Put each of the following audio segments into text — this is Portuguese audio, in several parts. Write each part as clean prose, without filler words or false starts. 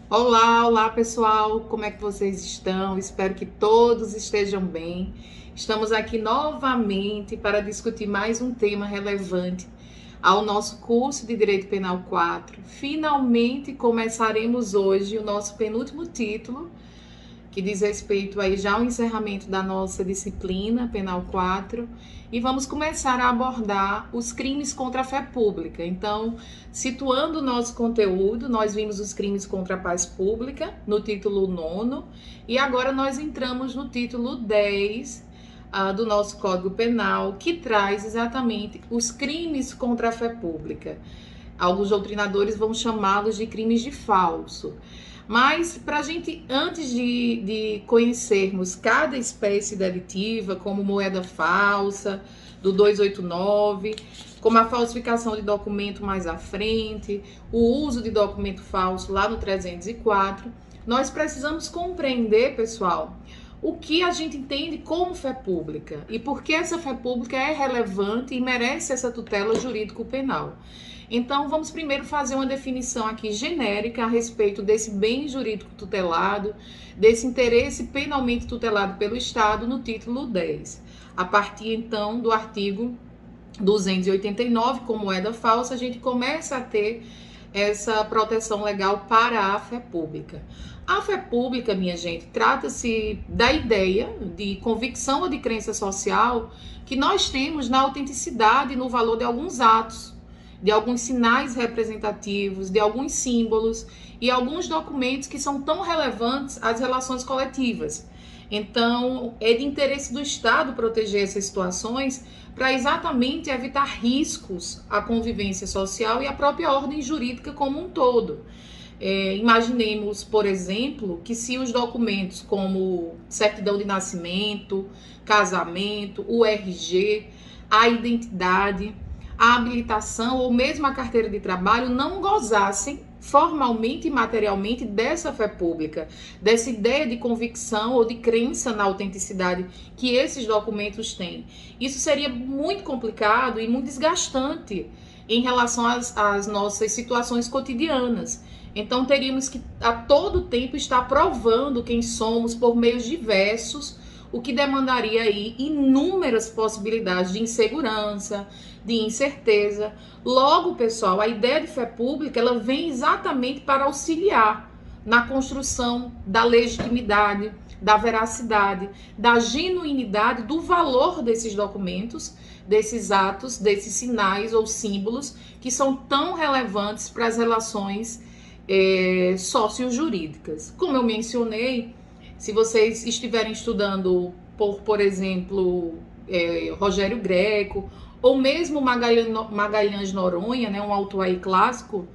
Olá, olá pessoal, como é que vocês estão? Espero que todos estejam bem. Estamos aqui novamente para discutir mais um tema relevante ao nosso curso de Direito Penal 4. Finalmente começaremos hoje o nosso penúltimo título, que diz respeito aí já ao encerramento da nossa disciplina Penal 4, e vamos começar a abordar os crimes contra a fé pública. Então, situando o nosso conteúdo, nós vimos os crimes contra a paz pública no título 9, e agora nós entramos no título 10 do nosso Código Penal, que traz exatamente os crimes contra a fé pública. Alguns doutrinadores vão chamá-los de crimes de falso. Mas para a gente, antes de conhecermos cada espécie delitiva, como moeda falsa, do 289, como a falsificação de documento mais à frente, o uso de documento falso lá no 304, nós precisamos compreender, pessoal, o que a gente entende como fé pública e por que essa fé pública é relevante e merece essa tutela jurídico-penal. Então, vamos primeiro fazer uma definição aqui genérica a respeito desse bem jurídico tutelado, desse interesse penalmente tutelado pelo Estado no título 10. A partir, então, do artigo 289, como moeda falsa, a gente começa a ter essa proteção legal para a fé pública. A fé pública, minha gente, trata-se da ideia de convicção ou de crença social que nós temos na autenticidade e no valor de alguns atos, de alguns sinais representativos, de alguns símbolos e alguns documentos que são tão relevantes às relações coletivas. Então, é de interesse do Estado proteger essas situações para exatamente evitar riscos à convivência social e à própria ordem jurídica como um todo. Imaginemos, por exemplo, que se os documentos como certidão de nascimento, casamento, o RG, a identidade, a habilitação ou mesmo a carteira de trabalho não gozassem formalmente e materialmente dessa fé pública, dessa ideia de convicção ou de crença na autenticidade que esses documentos têm. Isso seria muito complicado e muito desgastante em relação às nossas situações cotidianas. Então, teríamos que a todo tempo estar provando quem somos por meios diversos, o que demandaria aí inúmeras possibilidades de insegurança, de incerteza. Logo, pessoal, a ideia de fé pública, ela vem exatamente para auxiliar na construção da legitimidade, da veracidade, da genuinidade, do valor desses documentos, desses atos, desses sinais ou símbolos que são tão relevantes para as relações sociojurídicas. Como eu mencionei, se vocês estiverem estudando por exemplo, Rogério Greco, ou mesmo Magalhães Noronha, né, um autor aí clássico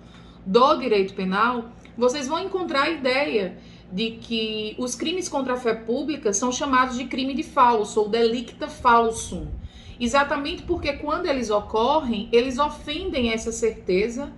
do direito penal, vocês vão encontrar a ideia de que os crimes contra a fé pública são chamados de crime de falso, ou delicta falsum, exatamente porque quando eles ocorrem, eles ofendem essa certeza,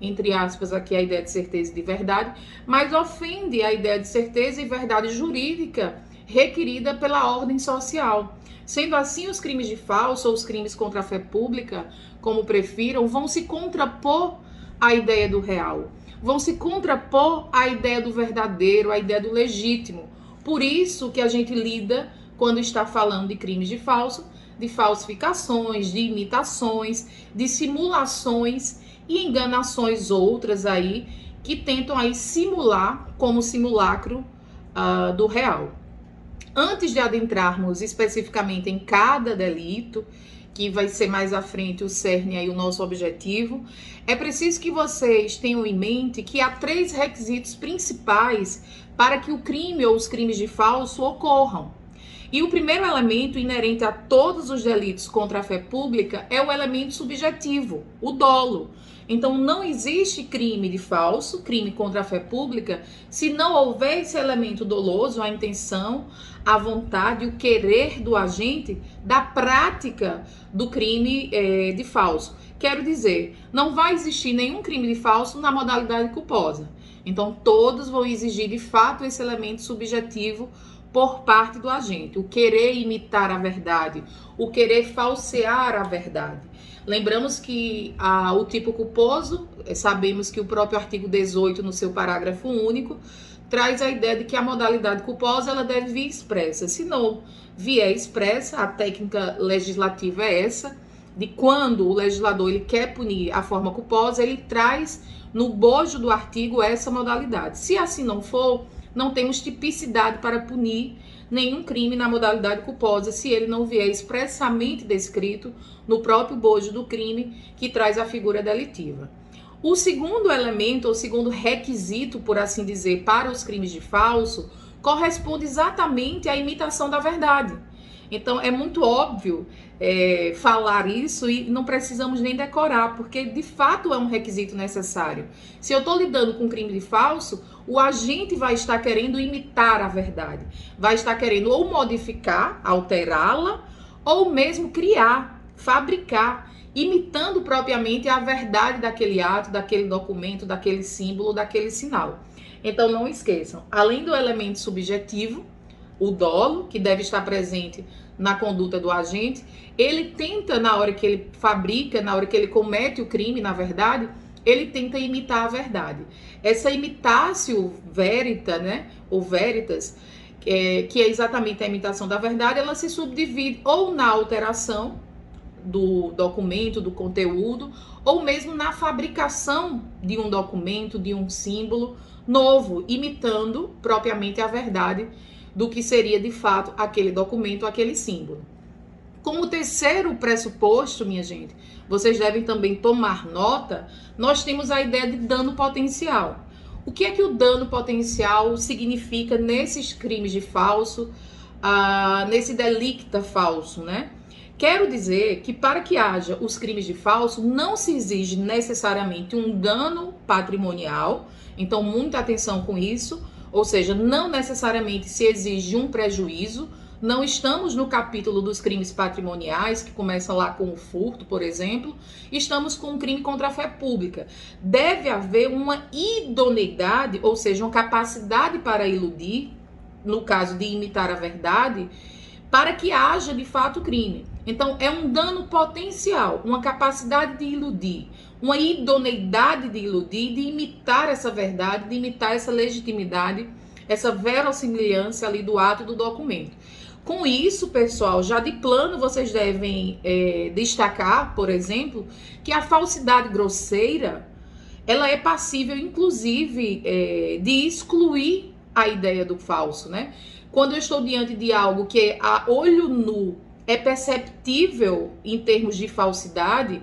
entre aspas, aqui a ideia de certeza e de verdade, mas ofende a ideia de certeza e verdade jurídica requerida pela ordem social. Sendo assim, os crimes de falso ou os crimes contra a fé pública, como prefiram, vão se contrapor à ideia do real, vão se contrapor à ideia do verdadeiro, à ideia do legítimo. Por isso que a gente lida, quando está falando de crimes de falso, de falsificações, de imitações, de simulações e enganações outras aí que tentam aí simular como simulacro do real. Antes de adentrarmos especificamente em cada delito, que vai ser mais à frente o cerne aí o nosso objetivo, é preciso que vocês tenham em mente que há 3 requisitos principais para que o crime ou os crimes de falso ocorram. E o primeiro elemento inerente a todos os delitos contra a fé pública é o elemento subjetivo, o dolo. Então, não existe crime de falso, crime contra a fé pública, se não houver esse elemento doloso, a intenção, a vontade, o querer do agente da prática do crime de falso. Quero dizer, não vai existir nenhum crime de falso na modalidade culposa. Então, todos vão exigir, de fato, esse elemento subjetivo por parte do agente, o querer imitar a verdade, o querer falsear a verdade. Lembramos que o tipo culposo sabemos que o próprio artigo 18, no seu parágrafo único, traz a ideia de que a modalidade culposa ela deve vir expressa. Se não vier expressa, a técnica legislativa é essa, de quando o legislador ele quer punir a forma culposa, ele traz no bojo do artigo essa modalidade. Se assim não for, não temos tipicidade para punir nenhum crime na modalidade culposa, se ele não vier expressamente descrito no próprio bojo do crime que traz a figura delitiva. O segundo elemento, ou segundo requisito, por assim dizer, para os crimes de falso, corresponde exatamente à imitação da verdade. Então, é muito óbvio falar isso e não precisamos nem decorar, porque de fato é um requisito necessário. Se eu estou lidando com um crime de falso, o agente vai estar querendo imitar a verdade, vai estar querendo ou modificar, alterá-la, ou mesmo criar, fabricar, imitando propriamente a verdade daquele ato, daquele documento, daquele símbolo, daquele sinal. Então, não esqueçam, além do elemento subjetivo, o dolo, que deve estar presente na conduta do agente, ele tenta, na hora que ele fabrica, na hora que ele comete o crime, na verdade, ele tenta imitar a verdade. Essa imitatio verita, né, ou veritas, que é exatamente a imitação da verdade, ela se subdivide ou na alteração do documento, do conteúdo, ou mesmo na fabricação de um documento, de um símbolo novo, imitando propriamente a verdade do que seria de fato aquele documento, aquele símbolo. Como terceiro pressuposto, minha gente, vocês devem também tomar nota, nós temos a ideia de dano potencial. O que é que o dano potencial significa nesses crimes de falso, nesse delicta falso, né? Quero dizer que para que haja os crimes de falso, não se exige necessariamente um dano patrimonial, então muita atenção com isso, ou seja, não necessariamente se exige um prejuízo. Não estamos no capítulo dos crimes patrimoniais, que começa lá com o furto, por exemplo. Estamos com um crime contra a fé pública. Deve haver uma idoneidade, ou seja, uma capacidade para iludir, no caso de imitar a verdade, para que haja de fato crime. Então, é um dano potencial, uma capacidade de iludir, uma idoneidade de iludir, de imitar essa verdade, de imitar essa legitimidade, essa verossimilhança ali do ato do documento. Com isso, pessoal, já de plano vocês devem destacar, por exemplo, que a falsidade grosseira, ela é passível, inclusive, de excluir a ideia do falso, né? Quando eu estou diante de algo que a olho nu é perceptível em termos de falsidade,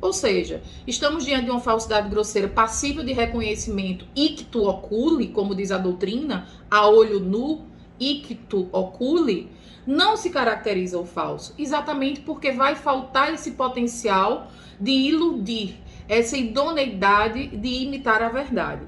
ou seja, estamos diante de uma falsidade grosseira passível de reconhecimento ictu oculi, como diz a doutrina, a olho nu, ictu oculi, não se caracteriza o falso, exatamente porque vai faltar esse potencial de iludir, essa idoneidade de imitar a verdade.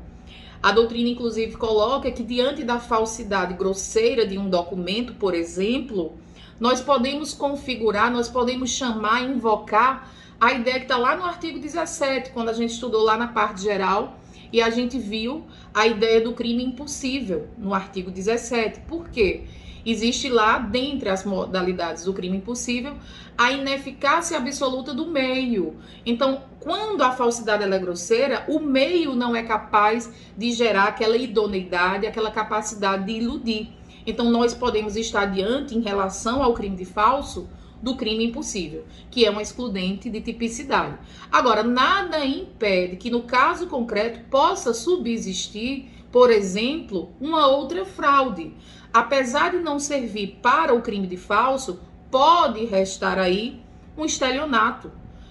A doutrina, inclusive, coloca que diante da falsidade grosseira de um documento, por exemplo, nós podemos configurar, nós podemos chamar, invocar a ideia que está lá no artigo 17, quando a gente estudou lá na parte geral, e a gente viu a ideia do crime impossível no artigo 17. Por quê? Existe lá, dentre as modalidades do crime impossível, a ineficácia absoluta do meio. Então, quando a falsidade ela é grosseira, o meio não é capaz de gerar aquela idoneidade, aquela capacidade de iludir. Então, nós podemos estar diante, em relação ao crime de falso, do crime impossível, que é uma excludente de tipicidade. Agora, nada impede que, no caso concreto, possa subsistir, por exemplo, uma outra fraude. Apesar de não servir para o crime de falso, pode restar aí um estelionato.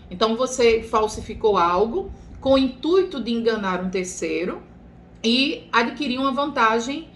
Então, você falsificou algo com o intuito de enganar um terceiro e adquirir uma vantagem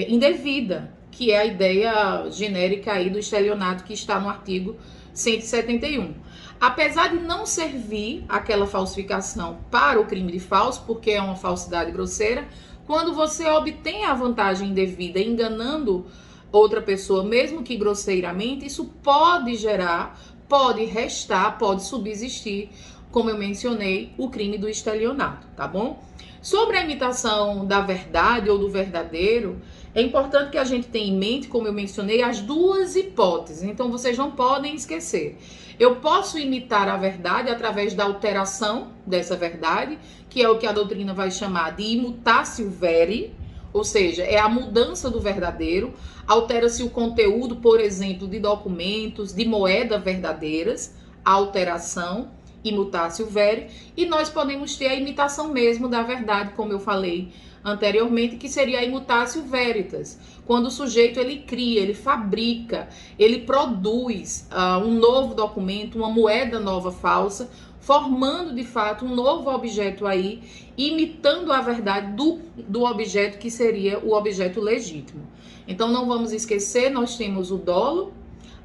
indevida, que é a ideia genérica aí do estelionato que está no artigo 171. Apesar de não servir aquela falsificação para o crime de falso, porque é uma falsidade grosseira, quando você obtém a vantagem indevida enganando outra pessoa, mesmo que grosseiramente, isso pode gerar, pode restar, pode subsistir, como eu mencionei, o crime do estelionato, tá bom? Sobre a imitação da verdade ou do verdadeiro, É importante que a gente tenha em mente, como eu mencionei, as duas hipóteses. Então, vocês não podem esquecer. Eu posso imitar a verdade através da alteração dessa verdade, que é o que a doutrina vai chamar de imutatio veri, ou seja, é a mudança do verdadeiro. Altera-se o conteúdo, por exemplo, de documentos, de moeda verdadeiras, alteração, imutatio veri, e nós podemos ter a imitação mesmo da verdade, como eu falei anteriormente, que seria a imutatio veritas, quando o sujeito ele cria, ele fabrica, ele produz um novo documento, uma moeda nova falsa, formando de fato um novo objeto aí, imitando a verdade do objeto que seria o objeto legítimo. Então não vamos esquecer, nós temos o dolo,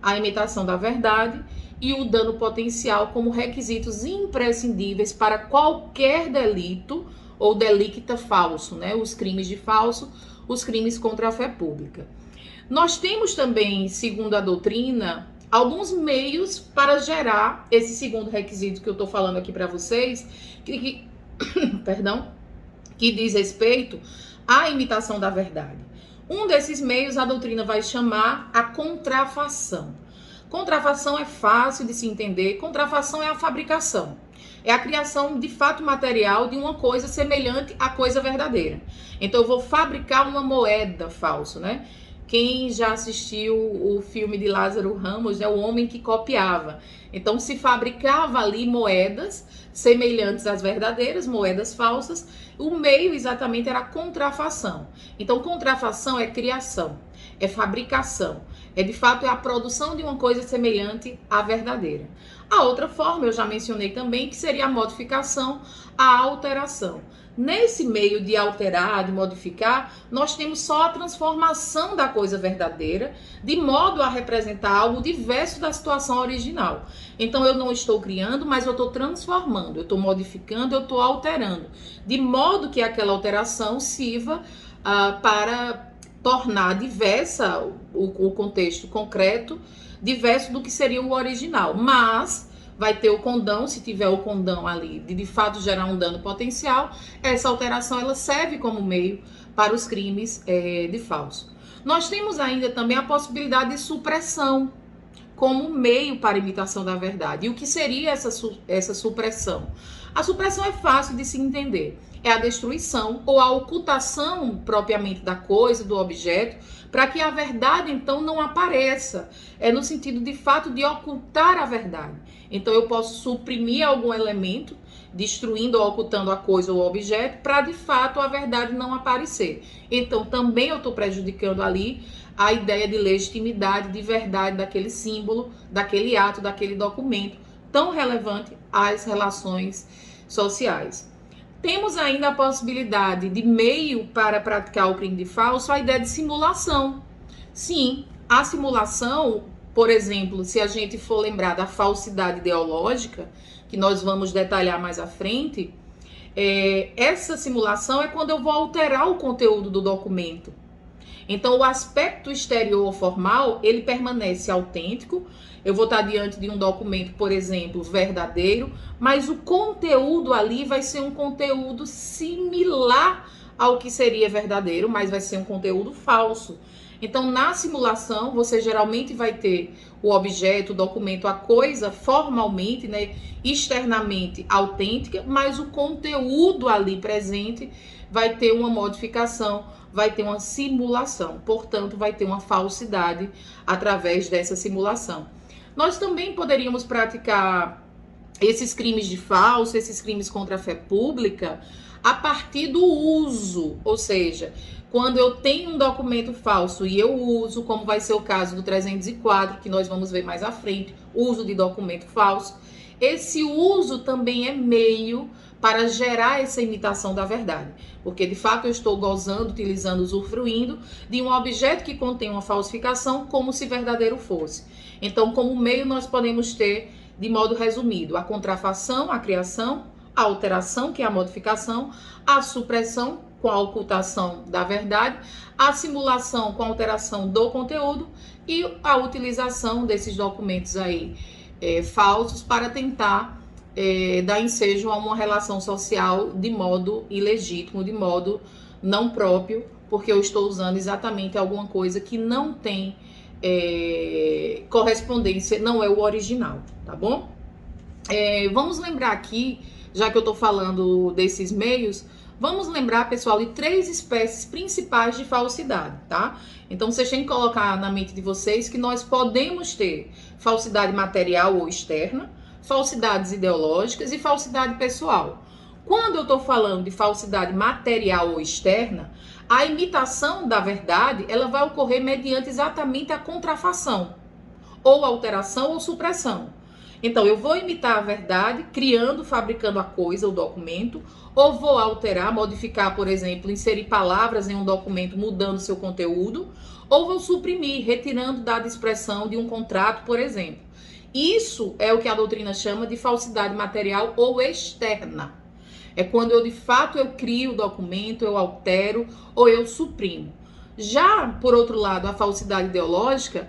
a imitação da verdade e o dano potencial como requisitos imprescindíveis para qualquer delito ou delicta falso, né? Os crimes de falso, os crimes contra a fé pública. Nós temos também, segundo a doutrina, alguns meios para gerar esse segundo requisito que eu estou falando aqui para vocês, que diz respeito à imitação da verdade. Um desses meios a doutrina vai chamar a contrafação. Contrafação é fácil de se entender. Contrafação é a fabricação. É a criação de fato material de uma coisa semelhante à coisa verdadeira. Então eu vou fabricar uma moeda falsa, né? Quem já assistiu o filme de Lázaro Ramos é o homem que copiava. Então se fabricava ali moedas semelhantes às verdadeiras, moedas falsas. O meio exatamente era a contrafação. Então contrafação é criação, é fabricação. É de fato a produção de uma coisa semelhante à verdadeira. A outra forma, eu já mencionei também, que seria a modificação, a alteração. Nesse meio de alterar, de modificar, nós temos só a transformação da coisa verdadeira, de modo a representar algo diverso da situação original. Então eu não estou criando, mas eu estou transformando, eu estou modificando, eu estou alterando, de modo que aquela alteração sirva para tornar diversa o contexto concreto, diverso do que seria o original, mas vai ter o condão, se tiver o condão ali, de fato gerar um dano potencial, essa alteração ela serve como meio para os crimes de falso. Nós temos ainda também a possibilidade de supressão como meio para imitação da verdade. E o que seria essa supressão? A supressão é fácil de se entender. É a destruição ou a ocultação propriamente da coisa, do objeto, para que a verdade então não apareça. É no sentido de fato de ocultar a verdade. Então eu posso suprimir algum elemento, destruindo ou ocultando a coisa ou o objeto, para de fato a verdade não aparecer. Então também eu estou prejudicando ali a ideia de legitimidade, de verdade daquele símbolo, daquele ato, daquele documento tão relevante às relações sociais. Temos ainda a possibilidade de meio para praticar o crime de falso, a ideia de simulação. Sim, a simulação, por exemplo, se a gente for lembrar da falsidade ideológica, que nós vamos detalhar mais à frente, essa simulação é quando eu vou alterar o conteúdo do documento. Então, o aspecto exterior formal, ele permanece autêntico. Eu vou estar diante de um documento, por exemplo, verdadeiro, mas o conteúdo ali vai ser um conteúdo similar ao que seria verdadeiro, mas vai ser um conteúdo falso. Então, na simulação, você geralmente vai ter o objeto, o documento, a coisa formalmente, né, externamente autêntica, mas o conteúdo ali presente vai ter uma modificação, vai ter uma simulação, portanto, vai ter uma falsidade através dessa simulação. Nós também poderíamos praticar esses crimes de falso, esses crimes contra a fé pública, a partir do uso, ou seja, quando eu tenho um documento falso e eu uso, como vai ser o caso do 304, que nós vamos ver mais à frente, uso de documento falso, esse uso também é meio para gerar essa imitação da verdade, porque de fato eu estou gozando, utilizando, usufruindo de um objeto que contém uma falsificação como se verdadeiro fosse. Então, como meio nós podemos ter, de modo resumido, a contrafação, a criação, a alteração, que é a modificação, a supressão, com a ocultação da verdade, a simulação com a alteração do conteúdo e a utilização desses documentos aí falsos para tentar dar ensejo a uma relação social de modo ilegítimo, de modo não próprio, porque eu estou usando exatamente alguma coisa que não tem correspondência, não é o original, tá bom? Vamos lembrar aqui, já que eu estou falando desses meios, vamos lembrar, pessoal, de 3 espécies principais de falsidade, tá? Então, vocês têm que colocar na mente de vocês que nós podemos ter falsidade material ou externa, falsidades ideológicas e falsidade pessoal. Quando eu estou falando de falsidade material ou externa, a imitação da verdade, ela vai ocorrer mediante exatamente a contrafação, ou alteração ou supressão. Então, eu vou imitar a verdade, criando, fabricando a coisa, o documento, ou vou alterar, modificar, por exemplo, inserir palavras em um documento, mudando seu conteúdo, ou vou suprimir, retirando dada expressão de um contrato, por exemplo. Isso é o que a doutrina chama de falsidade material ou externa. É quando eu, de fato, eu crio o documento, eu altero ou eu suprimo. Já, por outro lado, a falsidade ideológica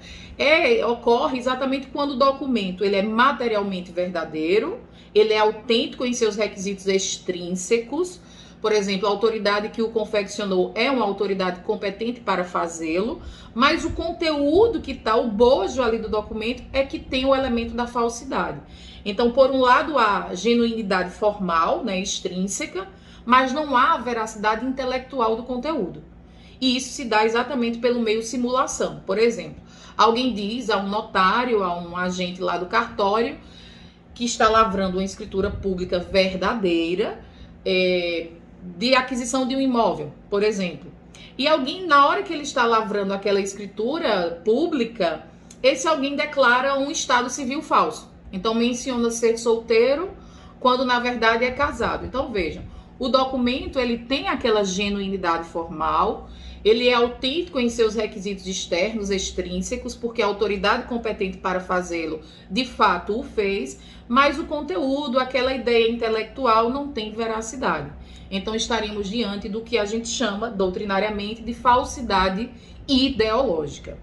ocorre exatamente quando o documento ele é materialmente verdadeiro, ele é autêntico em seus requisitos extrínsecos. Por exemplo, a autoridade que o confeccionou é uma autoridade competente para fazê-lo, mas o conteúdo que está, o bojo ali do documento, é que tem o elemento da falsidade. Então, por um lado, há genuinidade formal, né, extrínseca, mas não há veracidade intelectual do conteúdo. E isso se dá exatamente pelo meio simulação. Por exemplo, alguém diz a um notário, a um agente lá do cartório, que está lavrando uma escritura pública verdadeira, de aquisição de um imóvel, por exemplo. E alguém, na hora que ele está lavrando aquela escritura pública, esse alguém declara um estado civil falso. Então, menciona ser solteiro, quando na verdade é casado. Então, vejam, o documento ele tem aquela genuinidade formal, ele é autêntico em seus requisitos externos, extrínsecos, porque a autoridade competente para fazê-lo, de fato, o fez, mas o conteúdo, aquela ideia intelectual, não tem veracidade. Então, estaremos diante do que a gente chama, doutrinariamente, de falsidade ideológica.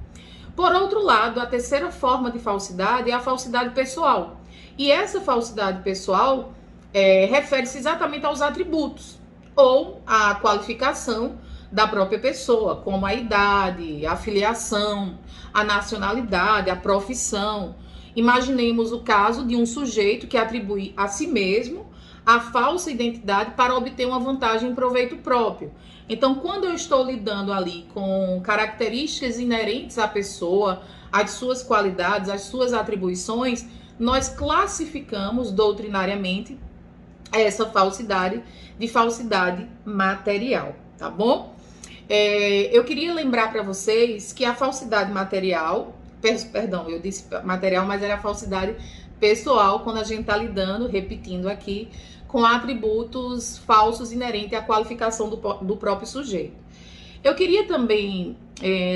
Por outro lado, a terceira forma de falsidade é a falsidade pessoal. E essa falsidade pessoal refere-se exatamente aos atributos ou à qualificação da própria pessoa, como a idade, a filiação, a nacionalidade, a profissão. Imaginemos o caso de um sujeito que atribui a si mesmo a falsa identidade para obter uma vantagem em proveito próprio. Então, quando eu estou lidando ali com características inerentes à pessoa, às suas qualidades, às suas atribuições, nós classificamos doutrinariamente essa falsidade de falsidade material, tá bom? Eu queria lembrar para vocês que a falsidade material, perdão, eu disse material, mas era a falsidade pessoal, quando a gente está lidando, repetindo aqui, com atributos falsos inerentes à qualificação do próprio sujeito. Eu queria também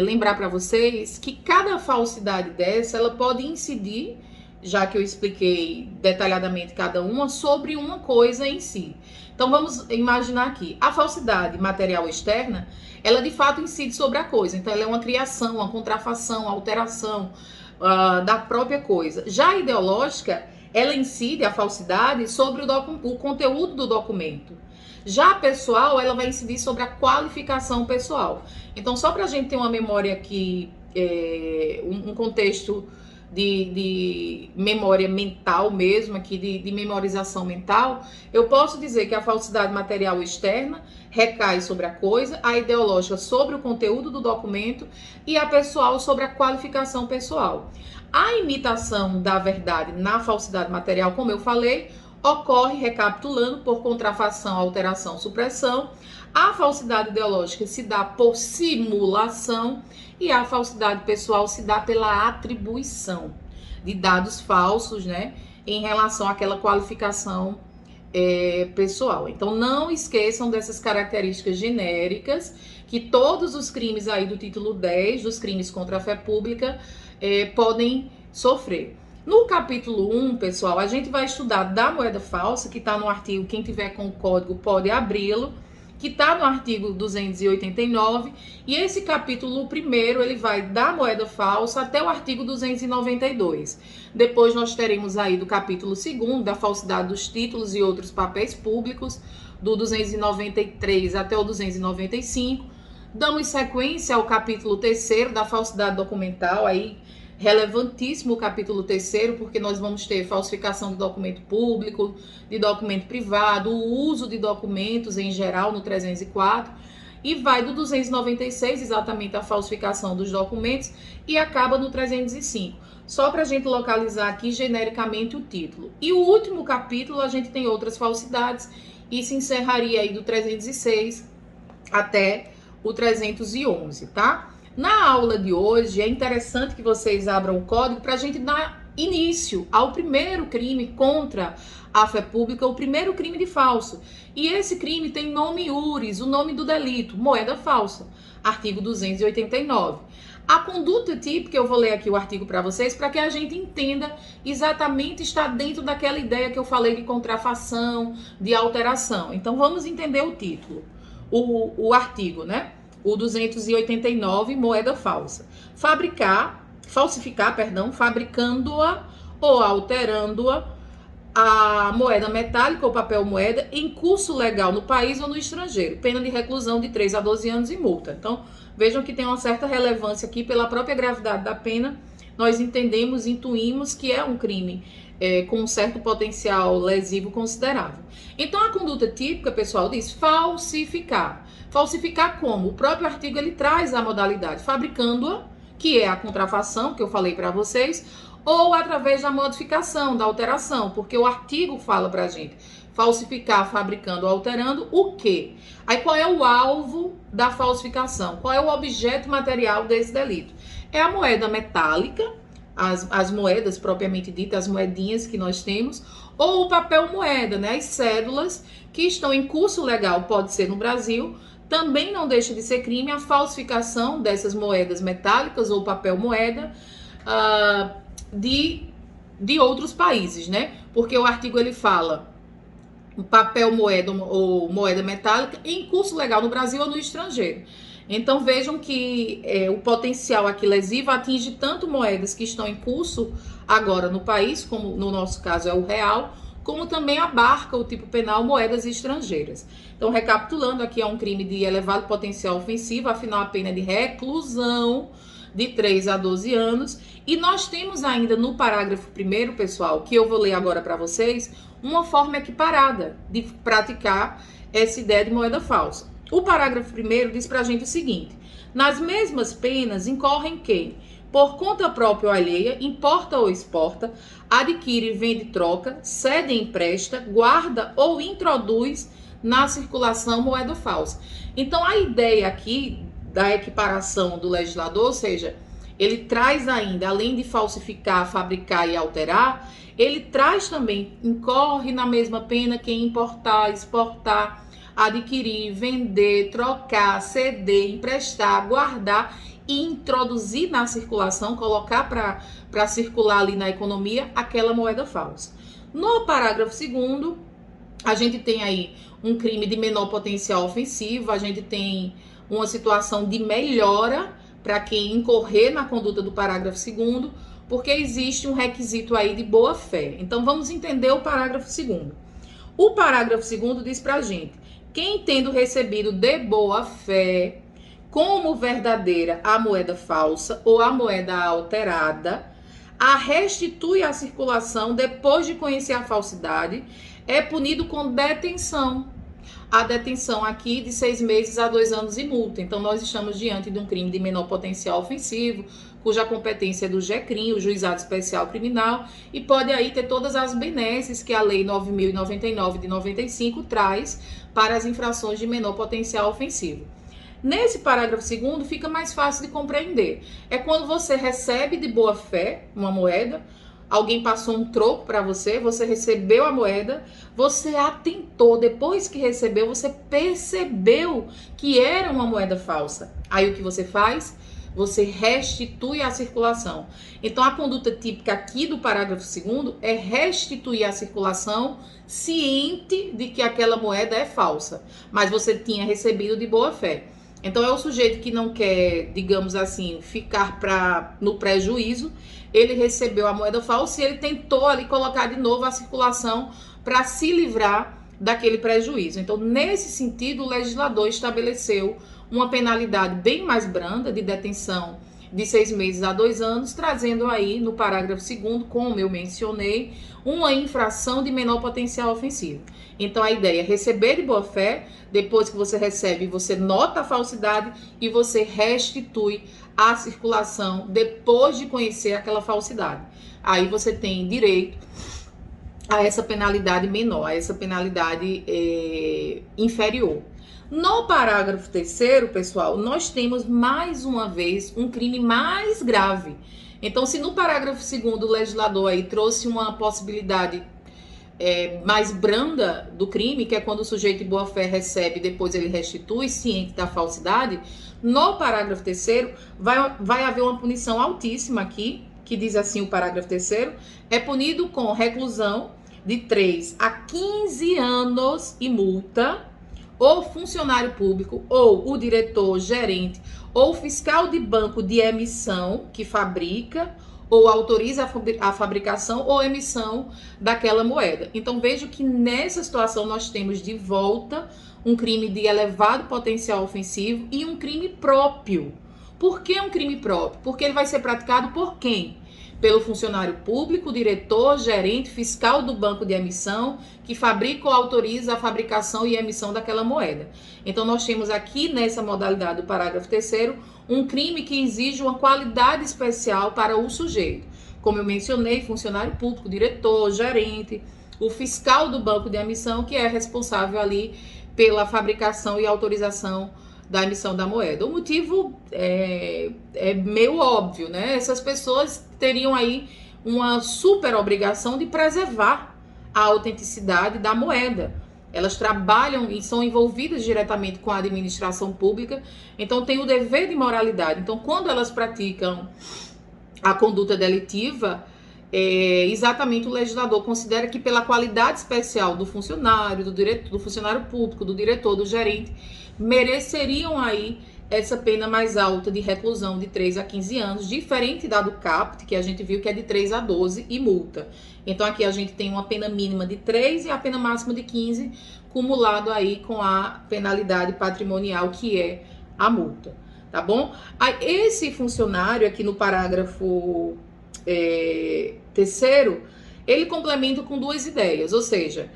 lembrar para vocês que cada falsidade dessa, ela pode incidir, já que eu expliquei detalhadamente cada uma, sobre uma coisa em si. Então, vamos imaginar aqui, a falsidade material externa, ela de fato incide sobre a coisa. Então, ela é uma criação, uma contrafação, uma alteração da própria coisa. Já a ideológica, ela incide, a falsidade, sobre o conteúdo do documento. Já a pessoal, ela vai incidir sobre a qualificação pessoal. Então, só para a gente ter uma memória aqui, um contexto de memória mental mesmo, aqui de memorização mental, eu posso dizer que a falsidade material externa recai sobre a coisa, a ideológica sobre o conteúdo do documento e a pessoal sobre a qualificação pessoal. A imitação da verdade na falsidade material, como eu falei, ocorre, recapitulando, por contrafação, alteração, supressão. A falsidade ideológica se dá por simulação e a falsidade pessoal se dá pela atribuição de dados falsos, né, em relação àquela qualificação pessoal. Então, não esqueçam dessas características genéricas que todos os crimes aí do título 10, dos crimes contra a fé pública, podem sofrer. No capítulo 1, pessoal, a gente vai estudar da moeda falsa, que está no artigo, quem tiver com o código pode abri-lo, que está no artigo 289, e esse capítulo primeiro ele vai da moeda falsa até o artigo 292. Depois nós teremos aí do capítulo 2º, da falsidade dos títulos e outros papéis públicos, do 293 até o 295. Damos sequência ao capítulo 3º, da falsidade documental, aí relevantíssimo o capítulo 3º, porque nós vamos ter falsificação de documento público, de documento privado, o uso de documentos em geral no 304, e vai do 296 exatamente a falsificação dos documentos e acaba no 305. Só para a gente localizar aqui genericamente o título. E o último capítulo a gente tem outras falsidades e se encerraria aí do 306 até o 311, tá? Na aula de hoje, é interessante que vocês abram o código para a gente dar início ao primeiro crime contra a fé pública, o primeiro crime de falso. E esse crime tem nome iuris, o nome do delito, moeda falsa, artigo 289. A conduta típica, eu vou ler aqui o artigo para vocês, para que a gente entenda exatamente, está dentro daquela ideia que eu falei de contrafação, de alteração. Então, vamos entender o título, o artigo, né? O 289, moeda falsa. Falsificar, fabricando-a ou alterando-a, a moeda metálica ou papel moeda em curso legal no país ou no estrangeiro. Pena de reclusão de 3 a 12 anos e multa. Então, vejam que tem uma certa relevância aqui pela própria gravidade da pena. Nós entendemos, intuímos que é um crime com um certo potencial lesivo considerável. Então, a conduta típica, pessoal, diz falsificar. Falsificar como? O próprio artigo ele traz a modalidade fabricando-a, que é a contrafação, que eu falei para vocês, ou através da modificação, da alteração, porque o artigo fala para a gente falsificar, fabricando, alterando o quê? Aí qual é o alvo da falsificação? Qual é o objeto material desse delito? É a moeda metálica, as moedas propriamente ditas, as moedinhas que nós temos, ou o papel moeda, né? As cédulas que estão em curso legal, pode ser no Brasil. Também não deixa de ser crime a falsificação dessas moedas metálicas ou papel moeda de outros países, né? Porque o artigo ele fala papel moeda ou moeda metálica em curso legal no Brasil ou no estrangeiro. Então vejam que o potencial aqui lesivo atinge tanto moedas que estão em curso agora no país, como no nosso caso é o real, como também abarca o tipo penal moedas estrangeiras. Então, recapitulando, aqui é um crime de elevado potencial ofensivo, afinal a pena é de reclusão de 3 a 12 anos. E nós temos ainda no parágrafo 1º, pessoal, que eu vou ler agora para vocês, uma forma equiparada de praticar essa ideia de moeda falsa. O parágrafo 1º diz para a gente o seguinte: nas mesmas penas incorrem quem, por conta própria ou alheia, importa ou exporta, adquire, vende, troca, cede, empresta, guarda ou introduz na circulação moeda falsa. Então, a ideia aqui da equiparação do legislador, ou seja, ele traz ainda, além de falsificar, fabricar e alterar, ele traz também, incorre na mesma pena quem importar, exportar, adquirir, vender, trocar, ceder, emprestar, guardar e introduzir na circulação, colocar para circular ali na economia aquela moeda falsa. No parágrafo 2º, a gente tem aí um crime de menor potencial ofensivo, a gente tem uma situação de melhora para quem incorrer na conduta do parágrafo 2º, porque existe um requisito aí de boa fé. Então vamos entender o parágrafo 2º. O parágrafo 2º diz para a gente: quem tendo recebido de boa fé como verdadeira a moeda falsa ou a moeda alterada, a restitui à circulação depois de conhecer a falsidade, é punido com detenção. A detenção aqui de 6 meses a 2 anos e multa. Então, nós estamos diante de um crime de menor potencial ofensivo, cuja competência é do GECRIM, o Juizado Especial Criminal, e pode aí ter todas as benesses que a Lei 9.099 de 95 traz para as infrações de menor potencial ofensivo. Nesse parágrafo 2º fica mais fácil de compreender. É quando você recebe de boa fé uma moeda, alguém passou um troco para você, você recebeu a moeda, você atentou, depois que recebeu, você percebeu que era uma moeda falsa. Aí o que você faz? você restitui a circulação. Então, a conduta típica aqui do parágrafo 2º é restituir a circulação ciente de que aquela moeda é falsa, mas você tinha recebido de boa fé. Então, é o sujeito que não quer, digamos assim, ficar no prejuízo. Ele recebeu a moeda falsa e ele tentou ali colocar de novo a circulação para se livrar daquele prejuízo. Então, nesse sentido, o legislador estabeleceu uma penalidade bem mais branda de detenção de 6 meses a 2 anos, trazendo aí no parágrafo 2º, como eu mencionei, uma infração de menor potencial ofensivo. Então, a ideia é receber de boa fé, depois que você recebe, você nota a falsidade e você restitui a circulação depois de conhecer aquela falsidade. Aí você tem direito a essa penalidade menor, a essa penalidade inferior. No parágrafo 3º, pessoal, nós temos mais uma vez um crime mais grave. Então, se no parágrafo 2º o legislador aí trouxe uma possibilidade mais branda do crime, que é quando o sujeito de boa fé recebe e depois ele restitui, ciente da falsidade, no parágrafo 3º vai haver uma punição altíssima aqui, que diz assim o parágrafo 3º, é punido com reclusão de 3 a 15 anos e multa, ou funcionário público, ou o diretor, gerente, ou fiscal de banco de emissão que fabrica ou autoriza a fabricação ou emissão daquela moeda. Então, vejo que nessa situação nós temos de volta um crime de elevado potencial ofensivo e um crime próprio. Por que um crime próprio? Porque ele vai ser praticado por quem? Pelo funcionário público, diretor, gerente, fiscal do banco de emissão, que fabrica ou autoriza a fabricação e emissão daquela moeda. Então, nós temos aqui, nessa modalidade do parágrafo 3º, um crime que exige uma qualidade especial para o sujeito. Como eu mencionei, funcionário público, diretor, gerente, o fiscal do banco de emissão, que é responsável ali pela fabricação e autorização da emissão da moeda. O motivo é meio óbvio, né? Essas pessoas teriam aí uma super obrigação de preservar a autenticidade da moeda. Elas trabalham e são envolvidas diretamente com a administração pública, então tem o dever de moralidade. Então, quando elas praticam a conduta delitiva, exatamente o legislador considera que pela qualidade especial do funcionário, do funcionário público, do diretor, do gerente, mereceriam aí essa pena mais alta de reclusão de 3 a 15 anos, diferente da do CAPT, que a gente viu que é de 3 a 12 e multa. Então aqui a gente tem uma pena mínima de 3 e a pena máxima de 15, cumulado aí com a penalidade patrimonial, que é a multa, tá bom? Aí, esse funcionário aqui no parágrafo 3º, ele complementa com 2 ideias, ou seja,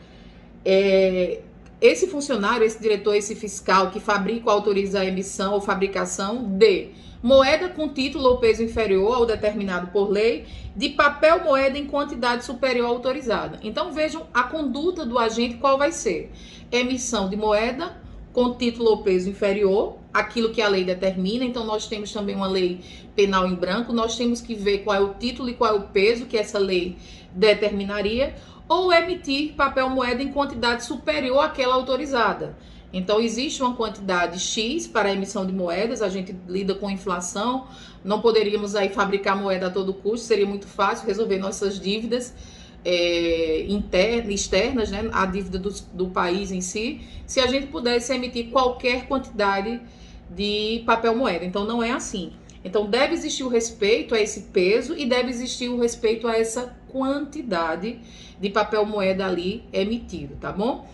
esse funcionário, esse diretor, esse fiscal que fabrica ou autoriza a emissão ou fabricação de moeda com título ou peso inferior ao determinado por lei, de papel moeda em quantidade superior à autorizada. Então vejam a conduta do agente, qual vai ser: emissão de moeda com título ou peso inferior, aquilo que a lei determina. Então nós temos também uma lei penal em branco, nós temos que ver qual é o título e qual é o peso que essa lei determinaria, ou emitir papel moeda em quantidade superior àquela autorizada. Então, existe uma quantidade X para a emissão de moedas, a gente lida com inflação, não poderíamos aí fabricar moeda a todo custo, seria muito fácil resolver nossas dívidas externas, né, a dívida do país em si, se a gente pudesse emitir qualquer quantidade de papel moeda. Então, não é assim. Então, deve existir o respeito a esse peso e deve existir o respeito a essa quantidade de papel moeda ali emitido, tá bom?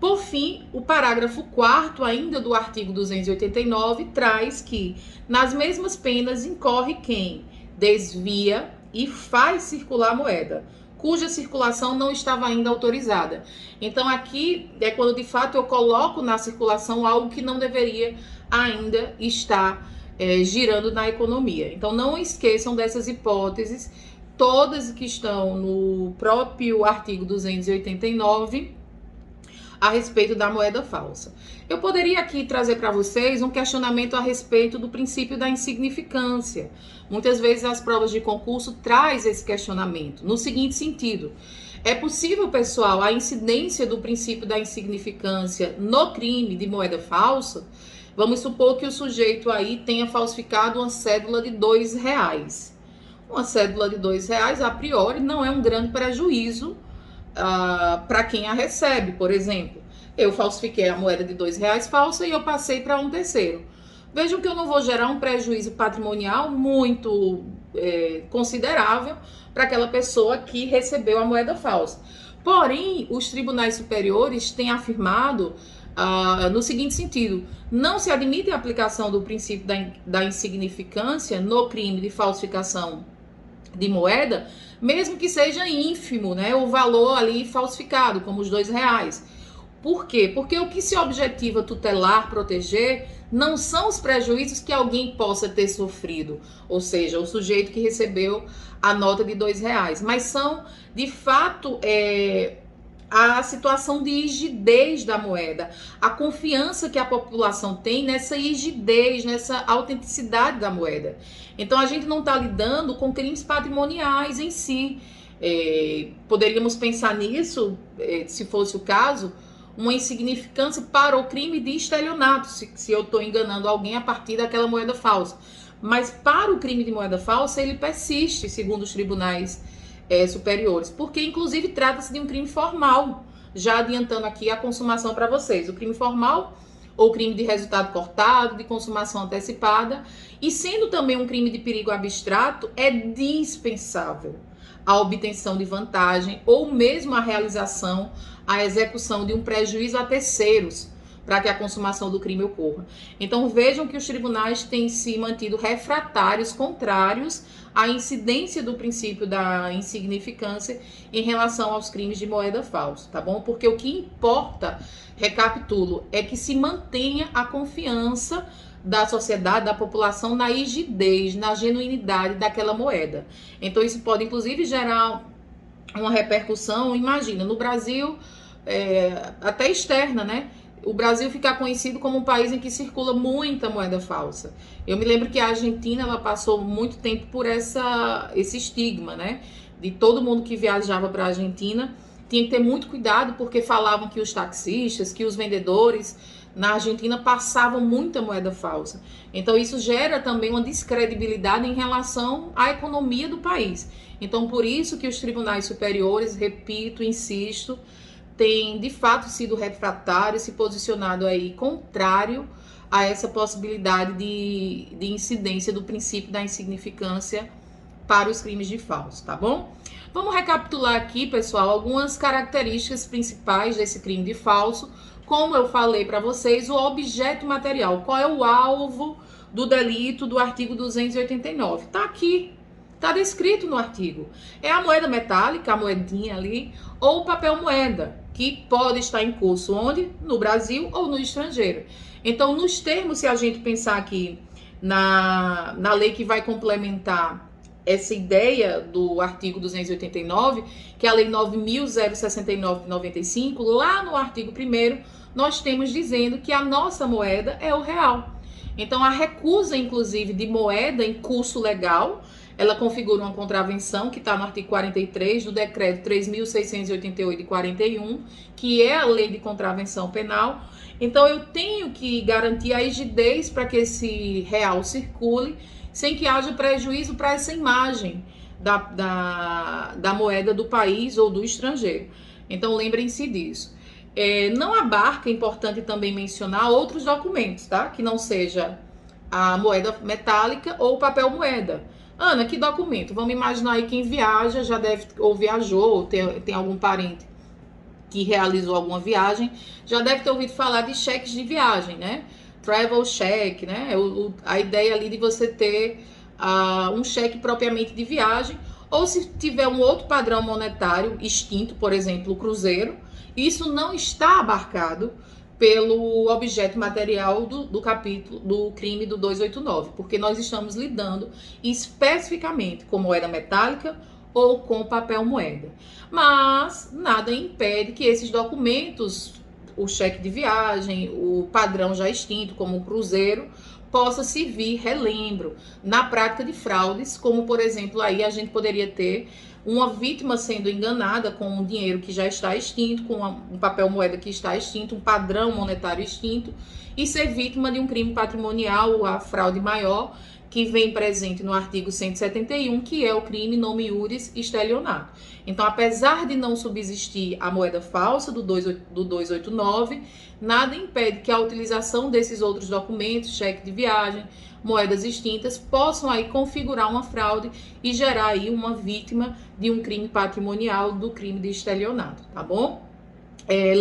Por fim, o parágrafo 4º ainda do artigo 289 traz que nas mesmas penas incorre quem desvia e faz circular a moeda, cuja circulação não estava ainda autorizada. Então aqui é quando de fato eu coloco na circulação algo que não deveria ainda estar girando na economia. Então não esqueçam dessas hipóteses, todas que estão no próprio artigo 289 a respeito da moeda falsa. Eu poderia aqui trazer para vocês um questionamento a respeito do princípio da insignificância. Muitas vezes as provas de concurso traz esse questionamento, no seguinte sentido: é possível, pessoal, a incidência do princípio da insignificância no crime de moeda falsa? Vamos supor que o sujeito aí tenha falsificado uma cédula de R$ 2. Uma cédula de R$ 2, a priori, não é um grande prejuízo para quem a recebe, por exemplo. Eu falsifiquei a moeda de R$ 2 falsa e eu passei para um terceiro. Vejam que eu não vou gerar um prejuízo patrimonial muito considerável para aquela pessoa que recebeu a moeda falsa. Porém, os tribunais superiores têm afirmado no seguinte sentido: não se admite a aplicação do princípio da insignificância no crime de falsificação de moeda, mesmo que seja ínfimo, né, o valor ali falsificado, como os R$ 2. Por quê? Porque o que se objetiva tutelar, proteger, não são os prejuízos que alguém possa ter sofrido, ou seja, o sujeito que recebeu a nota de R$ 2, mas são, de fato, a situação de rigidez da moeda, a confiança que a população tem nessa rigidez, nessa autenticidade da moeda. Então, a gente não está lidando com crimes patrimoniais em si. Poderíamos pensar nisso, se fosse o caso, uma insignificância para o crime de estelionato, se eu estou enganando alguém a partir daquela moeda falsa. Mas para o crime de moeda falsa, ele persiste, segundo os tribunais superiores, porque inclusive trata-se de um crime formal, já adiantando aqui a consumação para vocês. O crime formal, ou crime de resultado cortado, de consumação antecipada, e sendo também um crime de perigo abstrato, é dispensável a obtenção de vantagem ou mesmo a realização, a execução de um prejuízo a terceiros para que a consumação do crime ocorra. Então vejam que os tribunais têm se mantido refratários, contrários à incidência do princípio da insignificância em relação aos crimes de moeda falsa, tá bom? Porque o que importa, recapitulo, é que se mantenha a confiança da sociedade, da população, na rigidez, na genuinidade daquela moeda. Então isso pode inclusive gerar uma repercussão, imagina, no Brasil, até externa, né? O Brasil ficar conhecido como um país em que circula muita moeda falsa. Eu me lembro que a Argentina, ela passou muito tempo por esse estigma, né? De todo mundo que viajava para a Argentina tinha que ter muito cuidado, porque falavam que os taxistas, que os vendedores na Argentina passavam muita moeda falsa. Então isso gera também uma descredibilidade em relação à economia do país. Então por isso que os tribunais superiores, repito, insisto, tem de fato sido refratário, se posicionado aí contrário a essa possibilidade de incidência do princípio da insignificância para os crimes de falso, tá bom? Vamos recapitular aqui, pessoal, algumas características principais desse crime de falso. Como eu falei para vocês, o objeto material. Qual é o alvo do delito do artigo 289? Tá aqui. Está descrito no artigo. É a moeda metálica, a moedinha ali, ou o papel moeda, que pode estar em curso onde? No Brasil ou no estrangeiro. Então, nos termos, se a gente pensar aqui na lei que vai complementar essa ideia do artigo 289, que é a lei 9.069 de 95, lá no artigo 1º, nós temos dizendo que a nossa moeda é o real. Então, a recusa, inclusive, de moeda em curso legal, ela configura uma contravenção que está no artigo 43 do decreto 3.688 de 41, que é a lei de contravenção penal. Então eu tenho que garantir a rigidez para que esse real circule, sem que haja prejuízo para essa imagem da moeda do país ou do estrangeiro. Então lembrem-se disso. Não abarca, é importante também mencionar, outros documentos, tá? Que não seja a moeda metálica ou o papel moeda. Ana, que documento? Vamos imaginar aí quem viaja, já deve, ou viajou, ou tem algum parente que realizou alguma viagem, já deve ter ouvido falar de cheques de viagem, né? Travel check, né? A ideia ali de você ter um cheque propriamente de viagem, ou se tiver um outro padrão monetário extinto, por exemplo, o cruzeiro, isso não está abarcado pelo objeto material do capítulo do crime do 289, porque nós estamos lidando especificamente com moeda metálica ou com papel moeda. Mas nada impede que esses documentos o cheque de viagem, o padrão já extinto, como o cruzeiro, possa servir, relembro, na prática de fraudes, como por exemplo, aí a gente poderia ter uma vítima sendo enganada com um dinheiro que já está extinto, com um papel moeda que está extinto, um padrão monetário extinto, e ser vítima de um crime patrimonial, a fraude maior, que vem presente no artigo 171, que é o crime nome iuris estelionato. Então, apesar de não subsistir a moeda falsa do 289, nada impede que a utilização desses outros documentos, cheque de viagem, moedas extintas, possam aí configurar uma fraude e gerar aí uma vítima de um crime patrimonial, do crime de estelionato, tá bom?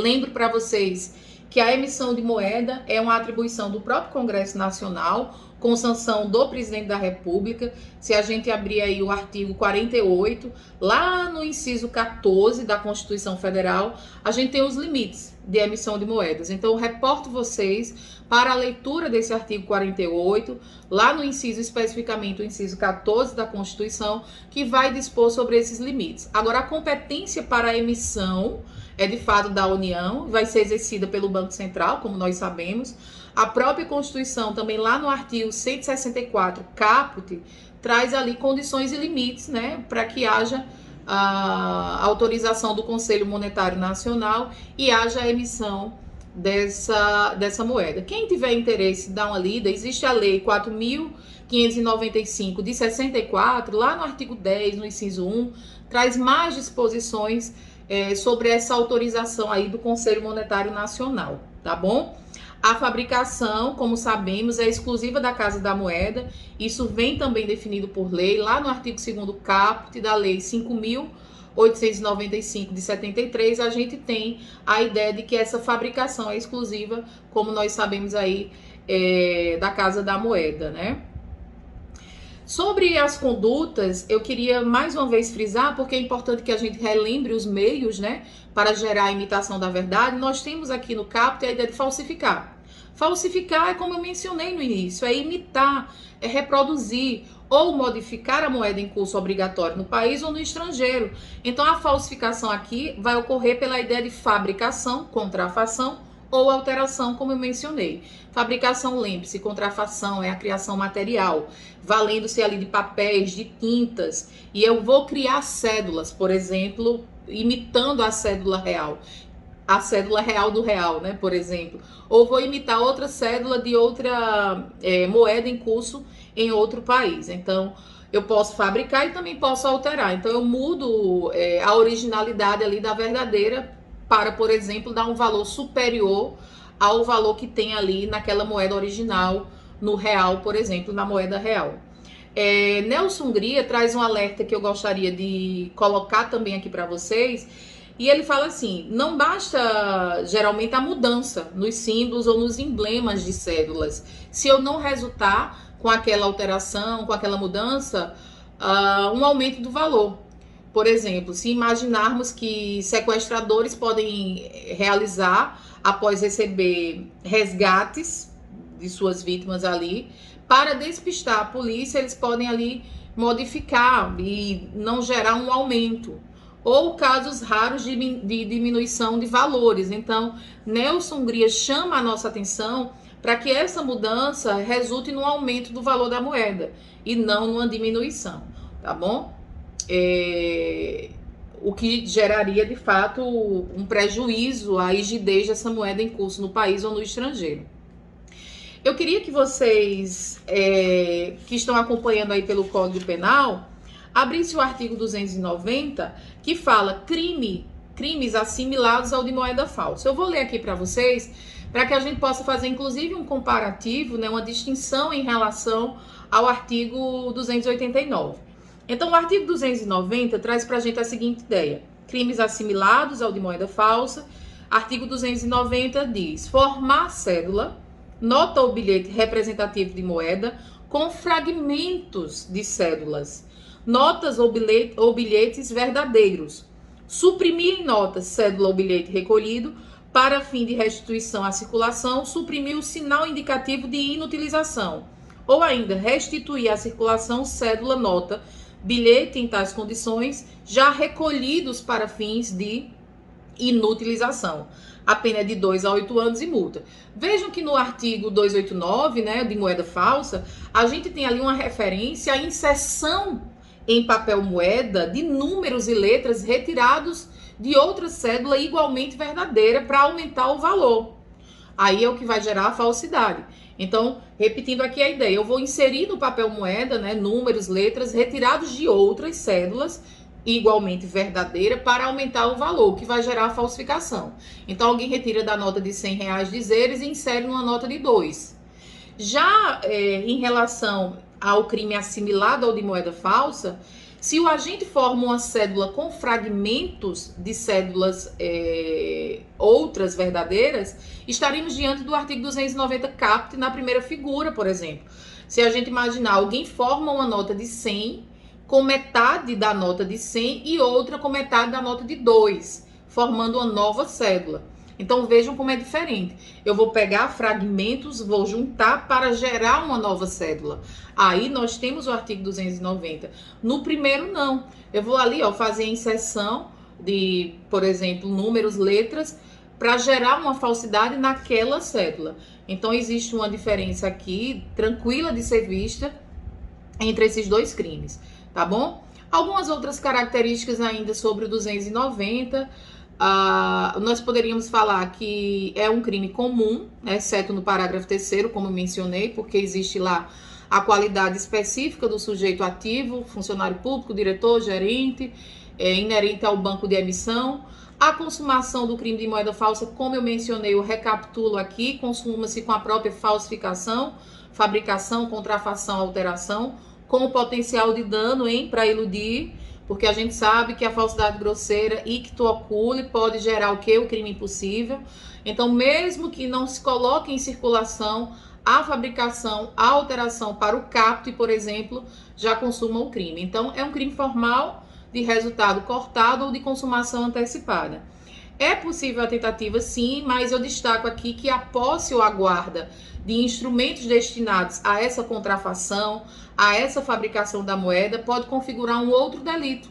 Lembro para vocês que a emissão de moeda é uma atribuição do próprio Congresso Nacional, com sanção do presidente da República. Se a gente abrir aí o artigo 48, lá no inciso 14 da Constituição Federal, a gente tem os limites de emissão de moedas. Então, eu reporto vocês para a leitura desse artigo 48, lá no inciso, especificamente o inciso 14 da Constituição, que vai dispor sobre esses limites. Agora, a competência para a emissão é de fato da União, vai ser exercida pelo Banco Central, como nós sabemos. A própria Constituição, também lá no artigo 164, caput, traz ali condições e limites, né, para que haja a autorização do Conselho Monetário Nacional e haja a emissão dessa moeda. Quem tiver interesse, dá uma lida. Existe a Lei 4.595 de 64, lá no artigo 10, no inciso 1, traz mais disposições sobre essa autorização aí do Conselho Monetário Nacional, tá bom? A fabricação, como sabemos, é exclusiva da Casa da Moeda. Isso vem também definido por lei, lá no artigo 2º caput da Lei 5.895 de 73, a gente tem a ideia de que essa fabricação é exclusiva, como nós sabemos aí, da Casa da Moeda, né? Sobre as condutas, eu queria mais uma vez frisar, porque é importante que a gente relembre os meios, né, para gerar a imitação da verdade. Nós temos aqui no caput a ideia de falsificar. Falsificar é como eu mencionei no início, é imitar, é reproduzir ou modificar a moeda em curso obrigatório no país ou no estrangeiro. Então, a falsificação aqui vai ocorrer pela ideia de fabricação, contrafação ou alteração, como eu mencionei. Fabricação, lembre-se, contrafação é a criação material, valendo-se ali de papéis, de tintas, e eu vou criar cédulas, por exemplo, imitando a cédula real do real, né, por exemplo, ou vou imitar outra cédula de outra moeda em curso em outro país. Então, eu posso fabricar e também posso alterar. Então, eu mudo a originalidade ali da verdadeira para, por exemplo, dar um valor superior ao valor que tem ali naquela moeda original, no real, por exemplo, na moeda real. Nelson Hungria traz um alerta que eu gostaria de colocar também aqui para vocês, e ele fala assim: não basta geralmente a mudança nos símbolos ou nos emblemas de cédulas, se eu não resultar com aquela alteração, com aquela mudança, um aumento do valor. Por exemplo, se imaginarmos que sequestradores podem realizar, após receber resgates de suas vítimas ali, para despistar a polícia, eles podem ali modificar e não gerar um aumento. Ou casos raros de diminuição de valores. Então, Nelson Hungria chama a nossa atenção para que essa mudança resulte no aumento do valor da moeda e não numa diminuição, tá bom? O que geraria, de fato, um prejuízo à rigidez dessa moeda em curso no país ou no estrangeiro. Eu queria que vocês, que estão acompanhando aí pelo Código Penal, abrissem o artigo 290, que fala crimes assimilados ao de moeda falsa. Eu vou ler aqui para vocês, para que a gente possa fazer, inclusive, um comparativo, né, uma distinção em relação ao artigo 289. Então, o artigo 290 traz para a gente a seguinte ideia: crimes assimilados ao de moeda falsa. Artigo 290 diz: formar cédula, nota ou bilhete representativo de moeda com fragmentos de cédulas, notas ou bilhetes verdadeiros, suprimir em notas, cédula ou bilhete recolhido para fim de restituição à circulação, suprimir o sinal indicativo de inutilização, ou ainda restituir à circulação cédula, nota, bilhete em tais condições, já recolhidos para fins de inutilização. A pena é de 2 a 8 anos e multa. Vejam que no artigo 289, né, de moeda falsa, a gente tem ali uma referência à inserção em papel moeda de números e letras retirados de outra cédula igualmente verdadeira para aumentar o valor. Aí é o que vai gerar a falsidade. Então, repetindo aqui a ideia, eu vou inserir no papel moeda, né, números, letras retirados de outras cédulas igualmente verdadeira para aumentar o valor, que vai gerar a falsificação. Então, alguém retira da nota de R$100 dizeres e insere numa nota de 2. Já em relação ao crime assimilado ao de moeda falsa, se o agente forma uma cédula com fragmentos de cédulas outras verdadeiras, estaremos diante do artigo 290 caput na primeira figura, por exemplo. Se a gente imaginar, alguém forma uma nota de 100 com metade da nota de 100 e outra com metade da nota de 2, formando uma nova cédula. Então vejam como é diferente. Eu vou pegar fragmentos, vou juntar para gerar uma nova cédula. Aí nós temos o artigo 290. No primeiro não. Eu vou ali, ó, fazer a inserção de, por exemplo, números, letras, para gerar uma falsidade naquela cédula. Então existe uma diferença aqui, tranquila de ser vista, entre esses dois crimes, tá bom? Algumas outras características ainda sobre o 290. Nós poderíamos falar que é um crime comum, né, exceto no parágrafo 3º, como eu mencionei, porque existe lá a qualidade específica do sujeito ativo, funcionário público, diretor, gerente, inerente ao banco de emissão. A consumação do crime de moeda falsa, como eu mencionei, eu recapitulo aqui, consuma-se com a própria falsificação, fabricação, contrafação, alteração, com o potencial de dano para iludir, porque a gente sabe que a falsidade grosseira icto oculi pode gerar o quê? O crime impossível. Então, mesmo que não se coloque em circulação a fabricação, a alteração para o caput, por exemplo, já consuma o crime. Então, é um crime formal de resultado cortado ou de consumação antecipada. É possível a tentativa, sim, mas eu destaco aqui que a posse ou a guarda de instrumentos destinados a essa contrafação, a essa fabricação da moeda, pode configurar um outro delito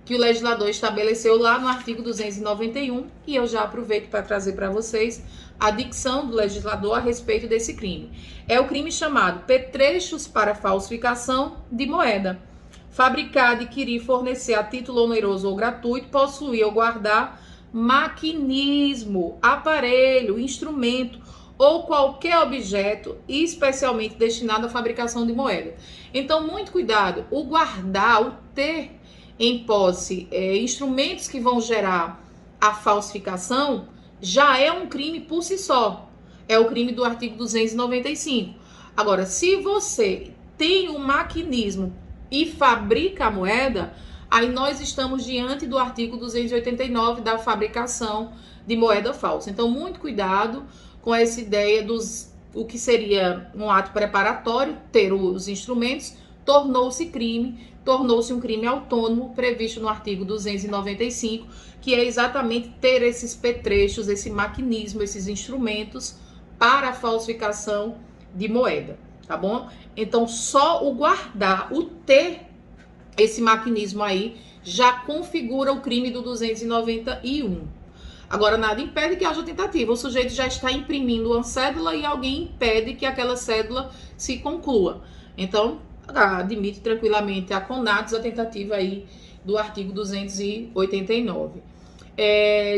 que o legislador estabeleceu lá no artigo 291, e eu já aproveito para trazer para vocês a dicção do legislador a respeito desse crime. É o crime chamado petrechos para falsificação de moeda. Fabricar, adquirir, fornecer a título oneroso ou gratuito, possuir ou guardar maquinismo, aparelho, instrumento ou qualquer objeto especialmente destinado à fabricação de moeda. Então, muito cuidado, o guardar, o ter em posse instrumentos que vão gerar a falsificação já é um crime por si só. É o crime do artigo 295. Agora, se você tem um maquinismo e fabrica a moeda, aí nós estamos diante do artigo 289 da fabricação de moeda falsa. Então, muito cuidado com essa ideia o que seria um ato preparatório, ter os instrumentos, tornou-se um crime autônomo previsto no artigo 295, que é exatamente ter esses petrechos, esse maquinismo, esses instrumentos para a falsificação de moeda, tá bom? Então, só o guardar, o ter esse maquinismo aí, já configura o crime do 291. Agora, nada impede que haja tentativa. O sujeito já está imprimindo uma cédula e alguém impede que aquela cédula se conclua. Então, admite tranquilamente a CONATES a tentativa aí do artigo 289.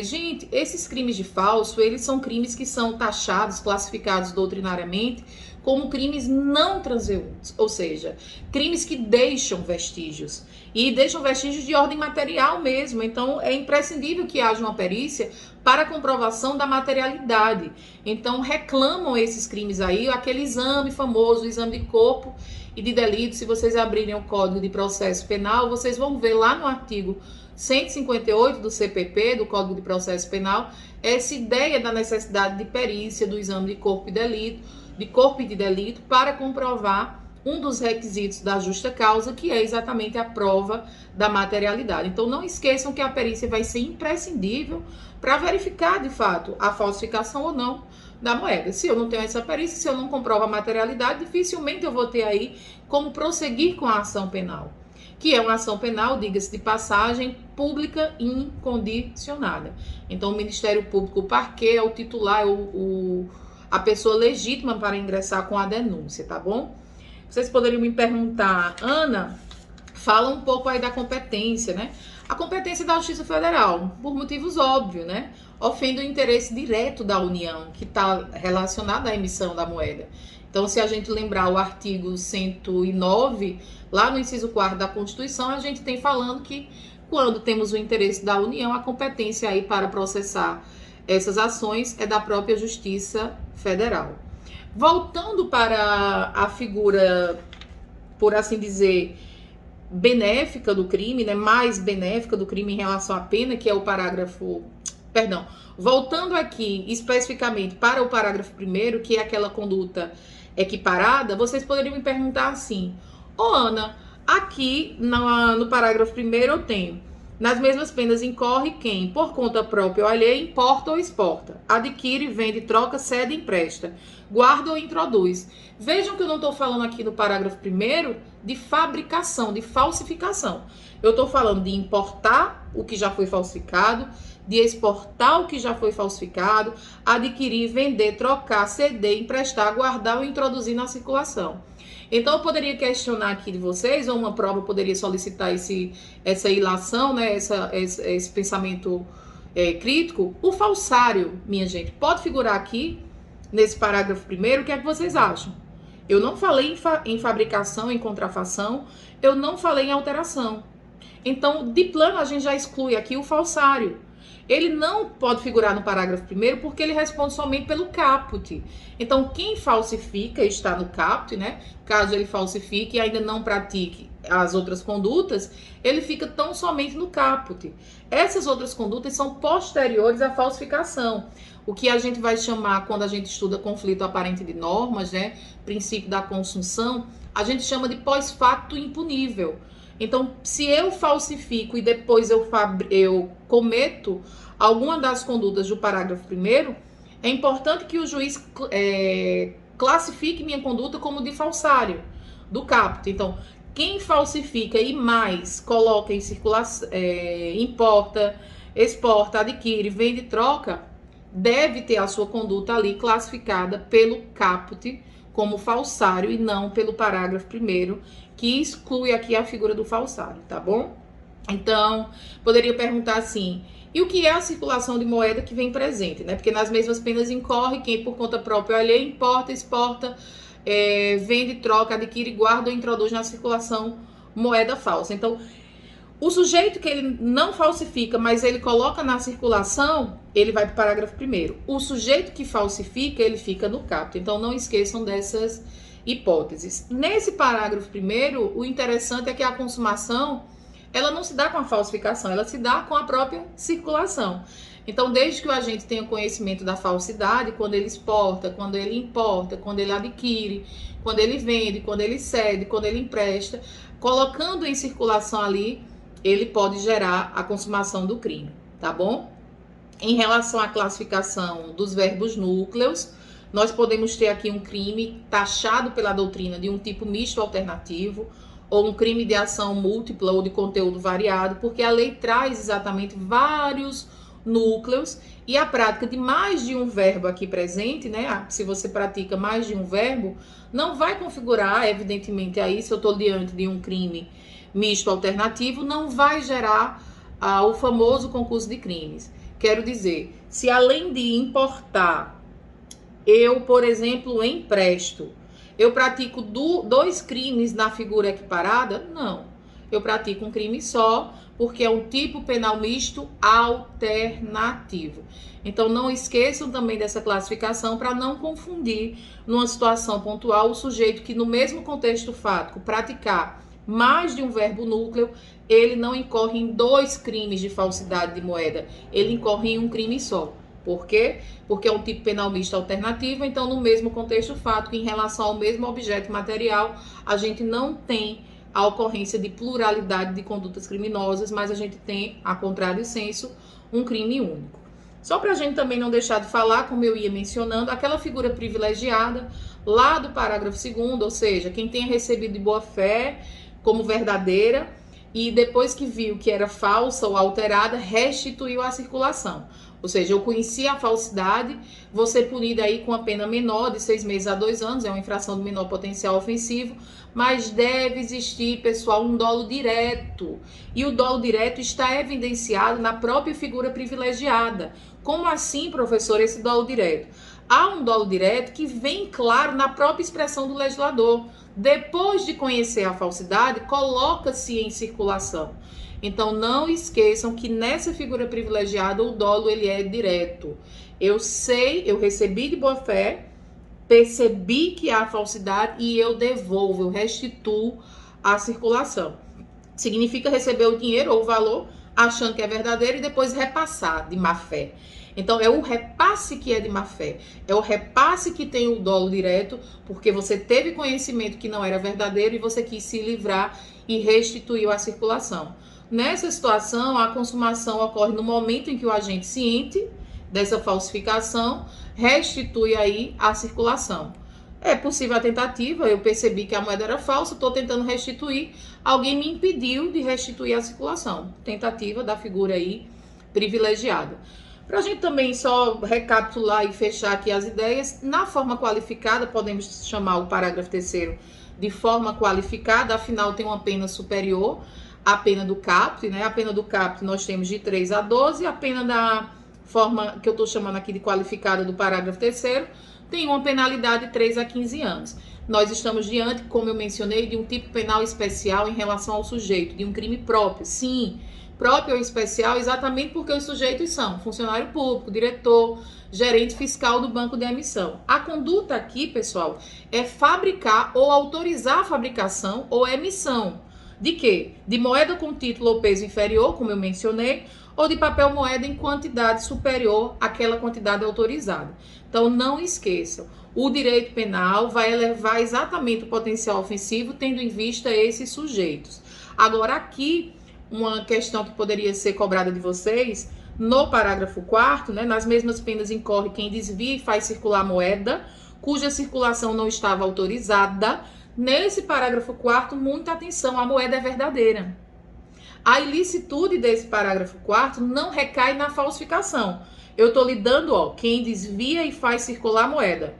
Gente, esses crimes de falso, eles são crimes que são taxados, classificados doutrinariamente como crimes não transeuntes, ou seja, crimes que deixam vestígios, e deixam vestígios de ordem material mesmo. Então, é imprescindível que haja uma perícia para a comprovação da materialidade. Então, reclamam esses crimes aí, aquele exame famoso, o exame de corpo e de delito. Se vocês abrirem o Código de Processo Penal, vocês vão ver lá no artigo 158 do CPP, do Código de Processo Penal, essa ideia da necessidade de perícia do exame de corpo e de delito para comprovar um dos requisitos da justa causa, que é exatamente a prova da materialidade. Então, não esqueçam que a perícia vai ser imprescindível para verificar, de fato, a falsificação ou não da moeda. Se eu não tenho essa perícia, se eu não comprovo a materialidade, dificilmente eu vou ter aí como prosseguir com a ação penal. que é uma ação penal, diga-se de passagem, pública incondicionada. Então, o Ministério Público, o parquê, é o titular, a pessoa legítima para ingressar com a denúncia, tá bom? Vocês poderiam me perguntar, Ana, fala um pouco aí da competência, né? A competência da Justiça Federal, por motivos óbvios, né? Ofende o interesse direto da União, que está relacionado à emissão da moeda. Então, se a gente lembrar o artigo 109, lá no inciso 4º da Constituição, a gente tem falando que quando temos o interesse da União, a competência aí para processar essas ações é da própria Justiça Federal. Voltando para a figura, por assim dizer, benéfica do crime, né, mais benéfica do crime em relação à pena, que é o parágrafo... Perdão, voltando aqui especificamente para o parágrafo 1º, que é aquela conduta equiparada, vocês poderiam me perguntar assim, Ana, aqui no parágrafo 1º eu tenho, nas mesmas penas incorre quem, por conta própria ou alheia, importa ou exporta, adquire, vende, troca, cede, empresta, guarda ou introduz. Vejam que eu não estou falando aqui no parágrafo 1º de fabricação, de falsificação. Eu estou falando de importar o que já foi falsificado, de exportar o que já foi falsificado, adquirir, vender, trocar, ceder, emprestar, guardar ou introduzir na circulação. Então, eu poderia questionar aqui de vocês, ou uma prova poderia solicitar essa ilação, né, esse pensamento crítico. O falsário, minha gente, pode figurar aqui, nesse parágrafo 1º, o que é que vocês acham? Eu não falei em fabricação, em contrafação, eu não falei em alteração. Então, de plano, a gente já exclui aqui o falsário. Ele não pode figurar no parágrafo 1º porque ele responde somente pelo caput. Então, quem falsifica está no caput, né? Caso ele falsifique e ainda não pratique as outras condutas, ele fica tão somente no caput. Essas outras condutas são posteriores à falsificação. O que a gente vai chamar, quando a gente estuda conflito aparente de normas, né? Princípio da consunção, a gente chama de pós-facto impunível. Então, se eu falsifico e depois eu cometo alguma das condutas do parágrafo 1º, é importante que o juiz classifique minha conduta como de falsário, do caput. Então, quem falsifica e mais coloca em circulação, importa, exporta, adquire, vende, troca, deve ter a sua conduta ali classificada pelo caput como falsário e não pelo parágrafo 1º, que exclui aqui a figura do falsário, tá bom? Então, poderia perguntar assim, e o que é a circulação de moeda que vem presente, né? Porque nas mesmas penas incorre quem por conta própria alheia importa, exporta, vende, troca, adquire, guarda ou introduz na circulação moeda falsa. Então, o sujeito que ele não falsifica, mas ele coloca na circulação, ele vai para o parágrafo 1º. O sujeito que falsifica, ele fica no caput. Então, não esqueçam dessas hipóteses. Nesse parágrafo 1º, o interessante é que a consumação, ela não se dá com a falsificação, ela se dá com a própria circulação. Então, desde que o agente tenha conhecimento da falsidade, quando ele exporta, quando ele importa, quando ele adquire, quando ele vende, quando ele cede, quando ele empresta, colocando em circulação ali, ele pode gerar a consumação do crime, tá bom? Em relação à classificação dos verbos núcleos, nós podemos ter aqui um crime taxado pela doutrina de um tipo misto alternativo, ou um crime de ação múltipla ou de conteúdo variado, porque a lei traz exatamente vários núcleos e a prática de mais de um verbo aqui presente, né? Se você pratica mais de um verbo, não vai configurar, evidentemente, aí, se eu estou diante de um crime misto alternativo, não vai gerar o famoso concurso de crimes. Quero dizer, se além de importar, eu, por exemplo, empresto, eu pratico dois crimes na figura equiparada? Não. Eu pratico um crime só, porque é um tipo penal misto alternativo. Então, não esqueçam também dessa classificação para não confundir, numa situação pontual, o sujeito que, no mesmo contexto fático, praticar mais de um verbo núcleo, ele não incorre em dois crimes de falsidade de moeda, ele incorre em um crime só. Por quê? Porque é um tipo penal misto alternativo, então no mesmo contexto fático, em relação ao mesmo objeto material, a gente não tem a ocorrência de pluralidade de condutas criminosas, mas a gente tem, a contrário senso, um crime único. Só para a gente também não deixar de falar, como eu ia mencionando, aquela figura privilegiada lá do parágrafo 2º, ou seja, quem tenha recebido de boa fé como verdadeira, e depois que viu que era falsa ou alterada, restituiu à circulação. Ou seja, eu conhecia a falsidade, vou ser punida aí com a pena menor de 6 meses a 2 anos, é uma infração do menor potencial ofensivo, mas deve existir, pessoal, um dolo direto. E o dolo direto está evidenciado na própria figura privilegiada. Como assim, professor, esse dolo direto? Há um dolo direto que vem claro na própria expressão do legislador. Depois de conhecer a falsidade, coloca-se em circulação. Então, não esqueçam que nessa figura privilegiada, o dolo ele é direto. Eu sei, eu recebi de boa fé, percebi que há falsidade e eu devolvo, eu restituo a circulação. Significa receber o dinheiro ou o valor achando que é verdadeiro e depois repassar de má fé. Então, é o repasse que é de má fé. É o repasse que tem o dolo direto, porque você teve conhecimento que não era verdadeiro e você quis se livrar e restituiu a circulação. Nessa situação, a consumação ocorre no momento em que o agente ciente dessa falsificação restitui aí a circulação. É possível a tentativa, eu percebi que a moeda era falsa, estou tentando restituir, alguém me impediu de restituir a circulação. Tentativa da figura aí privilegiada. Para a gente também só recapitular e fechar aqui as ideias, na forma qualificada, podemos chamar o parágrafo 3º de forma qualificada, afinal tem uma pena superior à pena do caput, né? A pena do caput nós temos de 3 a 12, a pena da forma que eu estou chamando aqui de qualificada do parágrafo 3º tem uma penalidade de 3 a 15 anos. Nós estamos diante, como eu mencionei, de um tipo penal especial em relação ao sujeito, de um crime próprio. Sim, próprio ou especial, exatamente porque os sujeitos são funcionário público, diretor, gerente fiscal do banco de emissão. A conduta aqui, pessoal, é fabricar ou autorizar a fabricação ou emissão. De quê? De moeda com título ou peso inferior, como eu mencionei, ou de papel moeda em quantidade superior àquela quantidade autorizada. Então, não esqueçam, o direito penal vai elevar exatamente o potencial ofensivo, tendo em vista esses sujeitos. Agora, aqui, uma questão que poderia ser cobrada de vocês, no parágrafo 4º, né, nas mesmas penas incorre quem desvia e faz circular moeda, cuja circulação não estava autorizada. Nesse parágrafo 4º, muita atenção, a moeda é verdadeira. A ilicitude desse parágrafo 4º não recai na falsificação. Eu estou lhe dando, quem desvia e faz circular moeda,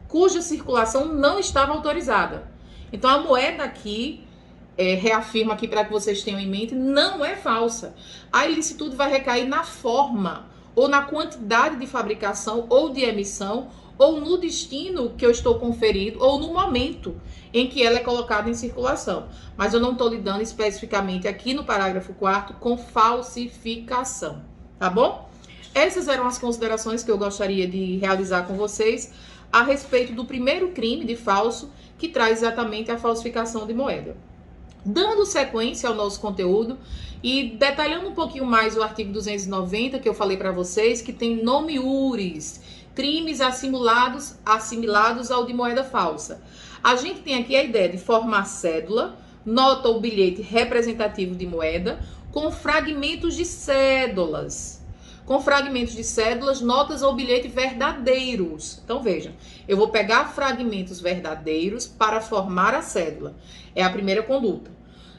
cuja circulação não estava autorizada. Então, a moeda aqui, reafirmo aqui para que vocês tenham em mente, não é falsa. A ilicitude vai recair na forma, ou na quantidade de fabricação, ou de emissão, ou no destino que eu estou conferindo, ou no momento em que ela é colocada em circulação. Mas eu não estou lidando especificamente aqui no parágrafo 4º com falsificação, tá bom? Essas eram as considerações que eu gostaria de realizar com vocês a respeito do primeiro crime de falso, que traz exatamente a falsificação de moeda. Dando sequência ao nosso conteúdo e detalhando um pouquinho mais o artigo 290 que eu falei para vocês, que tem nome URIs, crimes assimilados ao de moeda falsa. A gente tem aqui a ideia de formar cédula, nota ou bilhete representativo de moeda, com fragmentos de cédulas. Com fragmentos de cédulas, notas ou bilhete verdadeiros. Então, vejam, eu vou pegar fragmentos verdadeiros para formar a cédula. É a primeira conduta.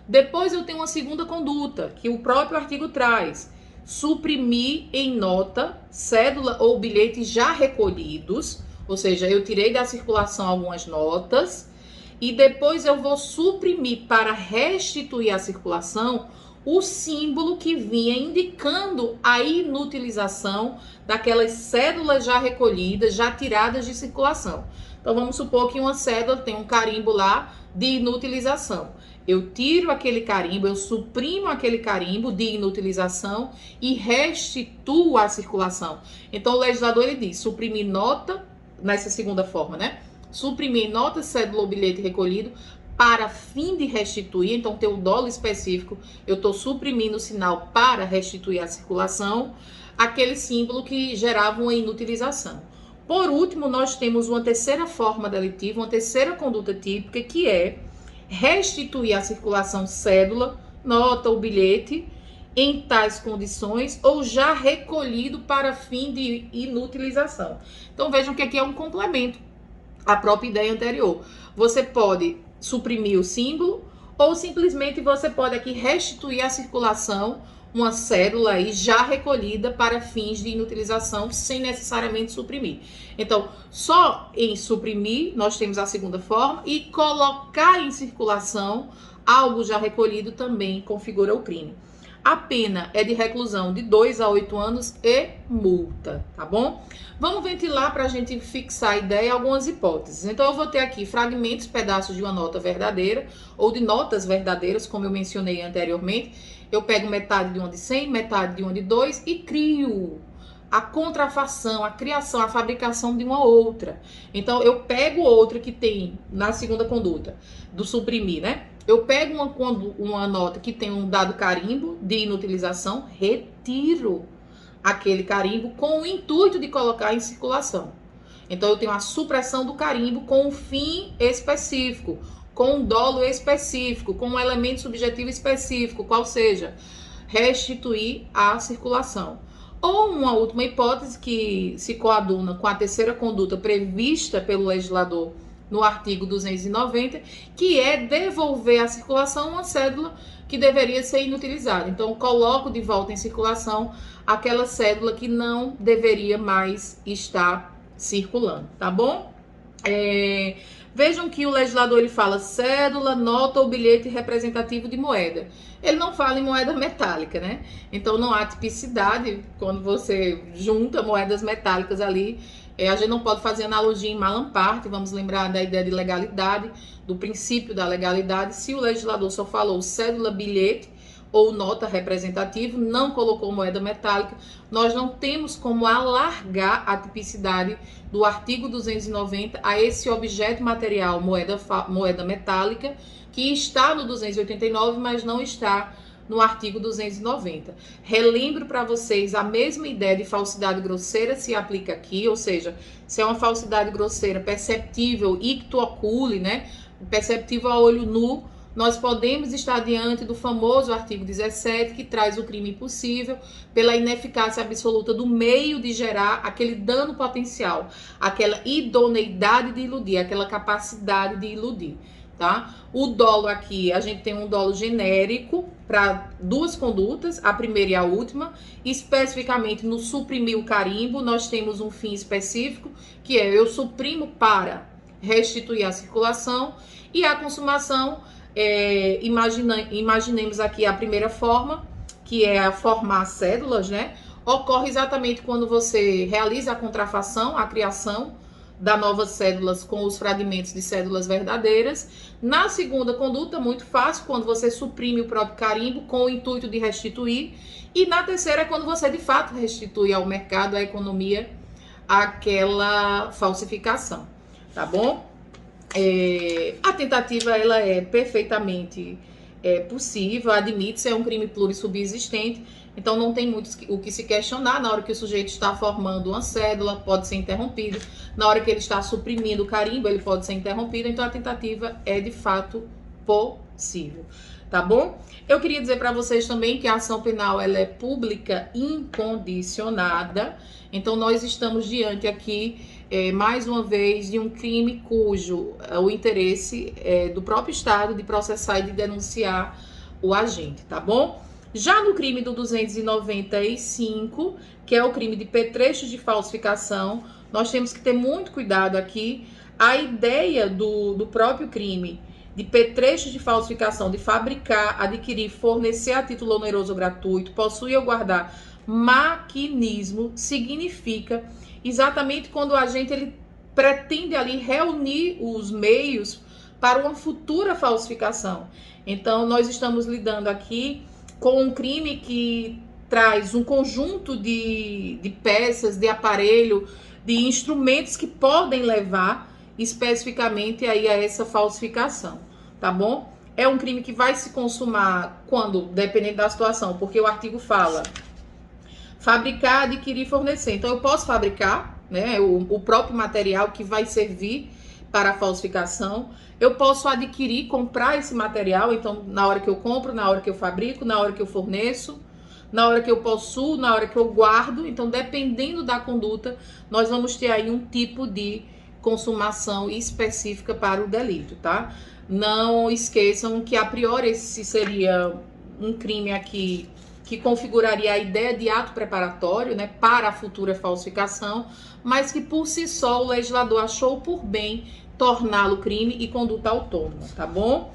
Depois eu tenho uma segunda conduta, que o próprio artigo traz. Suprimir em nota, cédula ou bilhete já recolhidos, ou seja, eu tirei da circulação algumas notas, e depois eu vou suprimir para restituir à circulação o símbolo que vinha indicando a inutilização daquelas cédulas já recolhidas, já tiradas de circulação. Então, vamos supor que uma cédula tem um carimbo lá de inutilização. Eu tiro aquele carimbo, eu suprimo aquele carimbo de inutilização e restituo à circulação. Então, o legislador ele diz, suprimir nota, nessa segunda forma, né? Suprimir nota, cédula ou bilhete recolhido para fim de restituir, então tem o dolo específico, eu estou suprimindo o sinal para restituir à circulação, aquele símbolo que gerava uma inutilização. Por último, nós temos uma terceira forma delitiva, uma terceira conduta típica, que é restituir à circulação cédula, nota ou bilhete em tais condições ou já recolhido para fim de inutilização. Então vejam que aqui é um complemento à própria ideia anterior. Você pode suprimir o símbolo ou simplesmente você pode aqui restituir à circulação uma cédula aí já recolhida para fins de inutilização sem necessariamente suprimir. Então, só em suprimir nós temos a segunda forma, e colocar em circulação algo já recolhido também configura o crime. A pena é de reclusão de 2 a 8 anos e multa, tá bom? Vamos ventilar para a gente fixar a ideia algumas hipóteses. Então, eu vou ter aqui fragmentos, pedaços de uma nota verdadeira ou de notas verdadeiras, como eu mencionei anteriormente. Eu pego metade de uma de 100, metade de uma de 2 e crio a contrafação, a criação, a fabricação de uma outra. Então, eu pego outra que tem na segunda conduta do suprimir, né? Eu pego uma nota que tem um dado carimbo de inutilização, retiro aquele carimbo com o intuito de colocar em circulação. Então, eu tenho a supressão do carimbo com um fim específico, com um dolo específico, com um elemento subjetivo específico, qual seja, restituir à circulação. Ou uma última hipótese que se coaduna com a terceira conduta prevista pelo legislador no artigo 290, que é devolver à circulação uma cédula que deveria ser inutilizada. Então, coloco de volta em circulação aquela cédula que não deveria mais estar circulando, tá bom? Vejam que o legislador ele fala cédula, nota ou bilhete representativo de moeda. Ele não fala em moeda metálica, né? Então não há tipicidade quando você junta moedas metálicas ali. A gente não pode fazer analogia em Malamparte, vamos lembrar da ideia de legalidade, do princípio da legalidade. Se o legislador só falou cédula, bilhete ou nota representativo, não colocou moeda metálica, nós não temos como alargar a tipicidade do artigo 290 a esse objeto material, moeda metálica, que está no 289, mas não está no artigo 290. Relembro para vocês, a mesma ideia de falsidade grosseira se aplica aqui, ou seja, se é uma falsidade grosseira perceptível, ictu oculi, né, perceptível a olho nu, nós podemos estar diante do famoso artigo 17, que traz o crime impossível pela ineficácia absoluta do meio de gerar aquele dano potencial, aquela idoneidade de iludir, aquela capacidade de iludir, tá? O dolo aqui, a gente tem um dolo genérico para duas condutas, a primeira e a última. Especificamente no suprimir o carimbo, nós temos um fim específico, que é eu suprimo para restituir a circulação, e a consumação, imaginemos aqui a primeira forma, que é a formar cédulas, né? Ocorre exatamente quando você realiza a contrafação, a criação da novas cédulas com os fragmentos de cédulas verdadeiras. Na segunda conduta, muito fácil, quando você suprime o próprio carimbo com o intuito de restituir. E na terceira é quando você de fato restitui ao mercado, à economia, aquela falsificação, tá bom? A tentativa ela é perfeitamente possível, admite-se, é um crime plurissubsistente, então não tem muito o que se questionar. Na hora que o sujeito está formando uma cédula, pode ser interrompido. Na hora que ele está suprimindo o carimbo, ele pode ser interrompido. Então a tentativa é de fato possível, tá bom? Eu queria dizer para vocês também que a ação penal ela é pública incondicionada. Então nós estamos diante aqui, mais uma vez, de um crime cujo o interesse é do próprio Estado de processar e de denunciar o agente, tá bom? Já no crime do 295, que é o crime de petrechos de falsificação, nós temos que ter muito cuidado aqui. A ideia do próprio crime de petrechos de falsificação, de fabricar, adquirir, fornecer a título oneroso ou gratuito, possuir ou guardar maquinismo, significa exatamente quando o agente ele pretende ali reunir os meios para uma futura falsificação. Então, nós estamos lidando aqui com um crime que traz um conjunto de peças, de aparelho, de instrumentos que podem levar especificamente aí a essa falsificação, tá bom? É um crime que vai se consumar quando, dependendo da situação, porque o artigo fala fabricar, adquirir, fornecer. Então, eu posso fabricar, né, o próprio material que vai servir para a falsificação. Eu posso adquirir, comprar esse material, então na hora que eu compro, na hora que eu fabrico, na hora que eu forneço, na hora que eu possuo, na hora que eu guardo. Então, dependendo da conduta, nós vamos ter aí um tipo de consumação específica para o delito, tá? Não esqueçam que a priori esse seria um crime aqui que configuraria a ideia de ato preparatório, né, para a futura falsificação, mas que por si só o legislador achou por bem torná-lo crime e conduta autônoma, tá bom?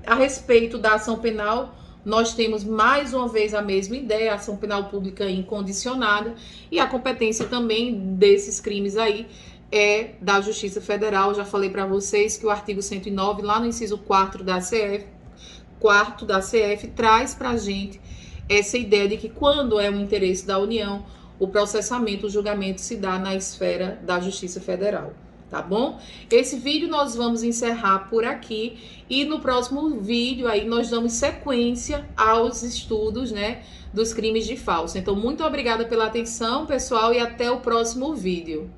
A respeito da ação penal, nós temos mais uma vez a mesma ideia, ação penal pública incondicionada, e a competência também desses crimes aí é da Justiça Federal. Já falei para vocês que o artigo 109, lá no inciso 4 da CF, traz para a gente essa ideia de que quando é um interesse da União, o processamento, o julgamento se dá na esfera da Justiça Federal. Tá bom? Esse vídeo nós vamos encerrar por aqui e no próximo vídeo aí nós damos sequência aos estudos, né, dos crimes de falso. Então, muito obrigada pela atenção, pessoal, e até o próximo vídeo.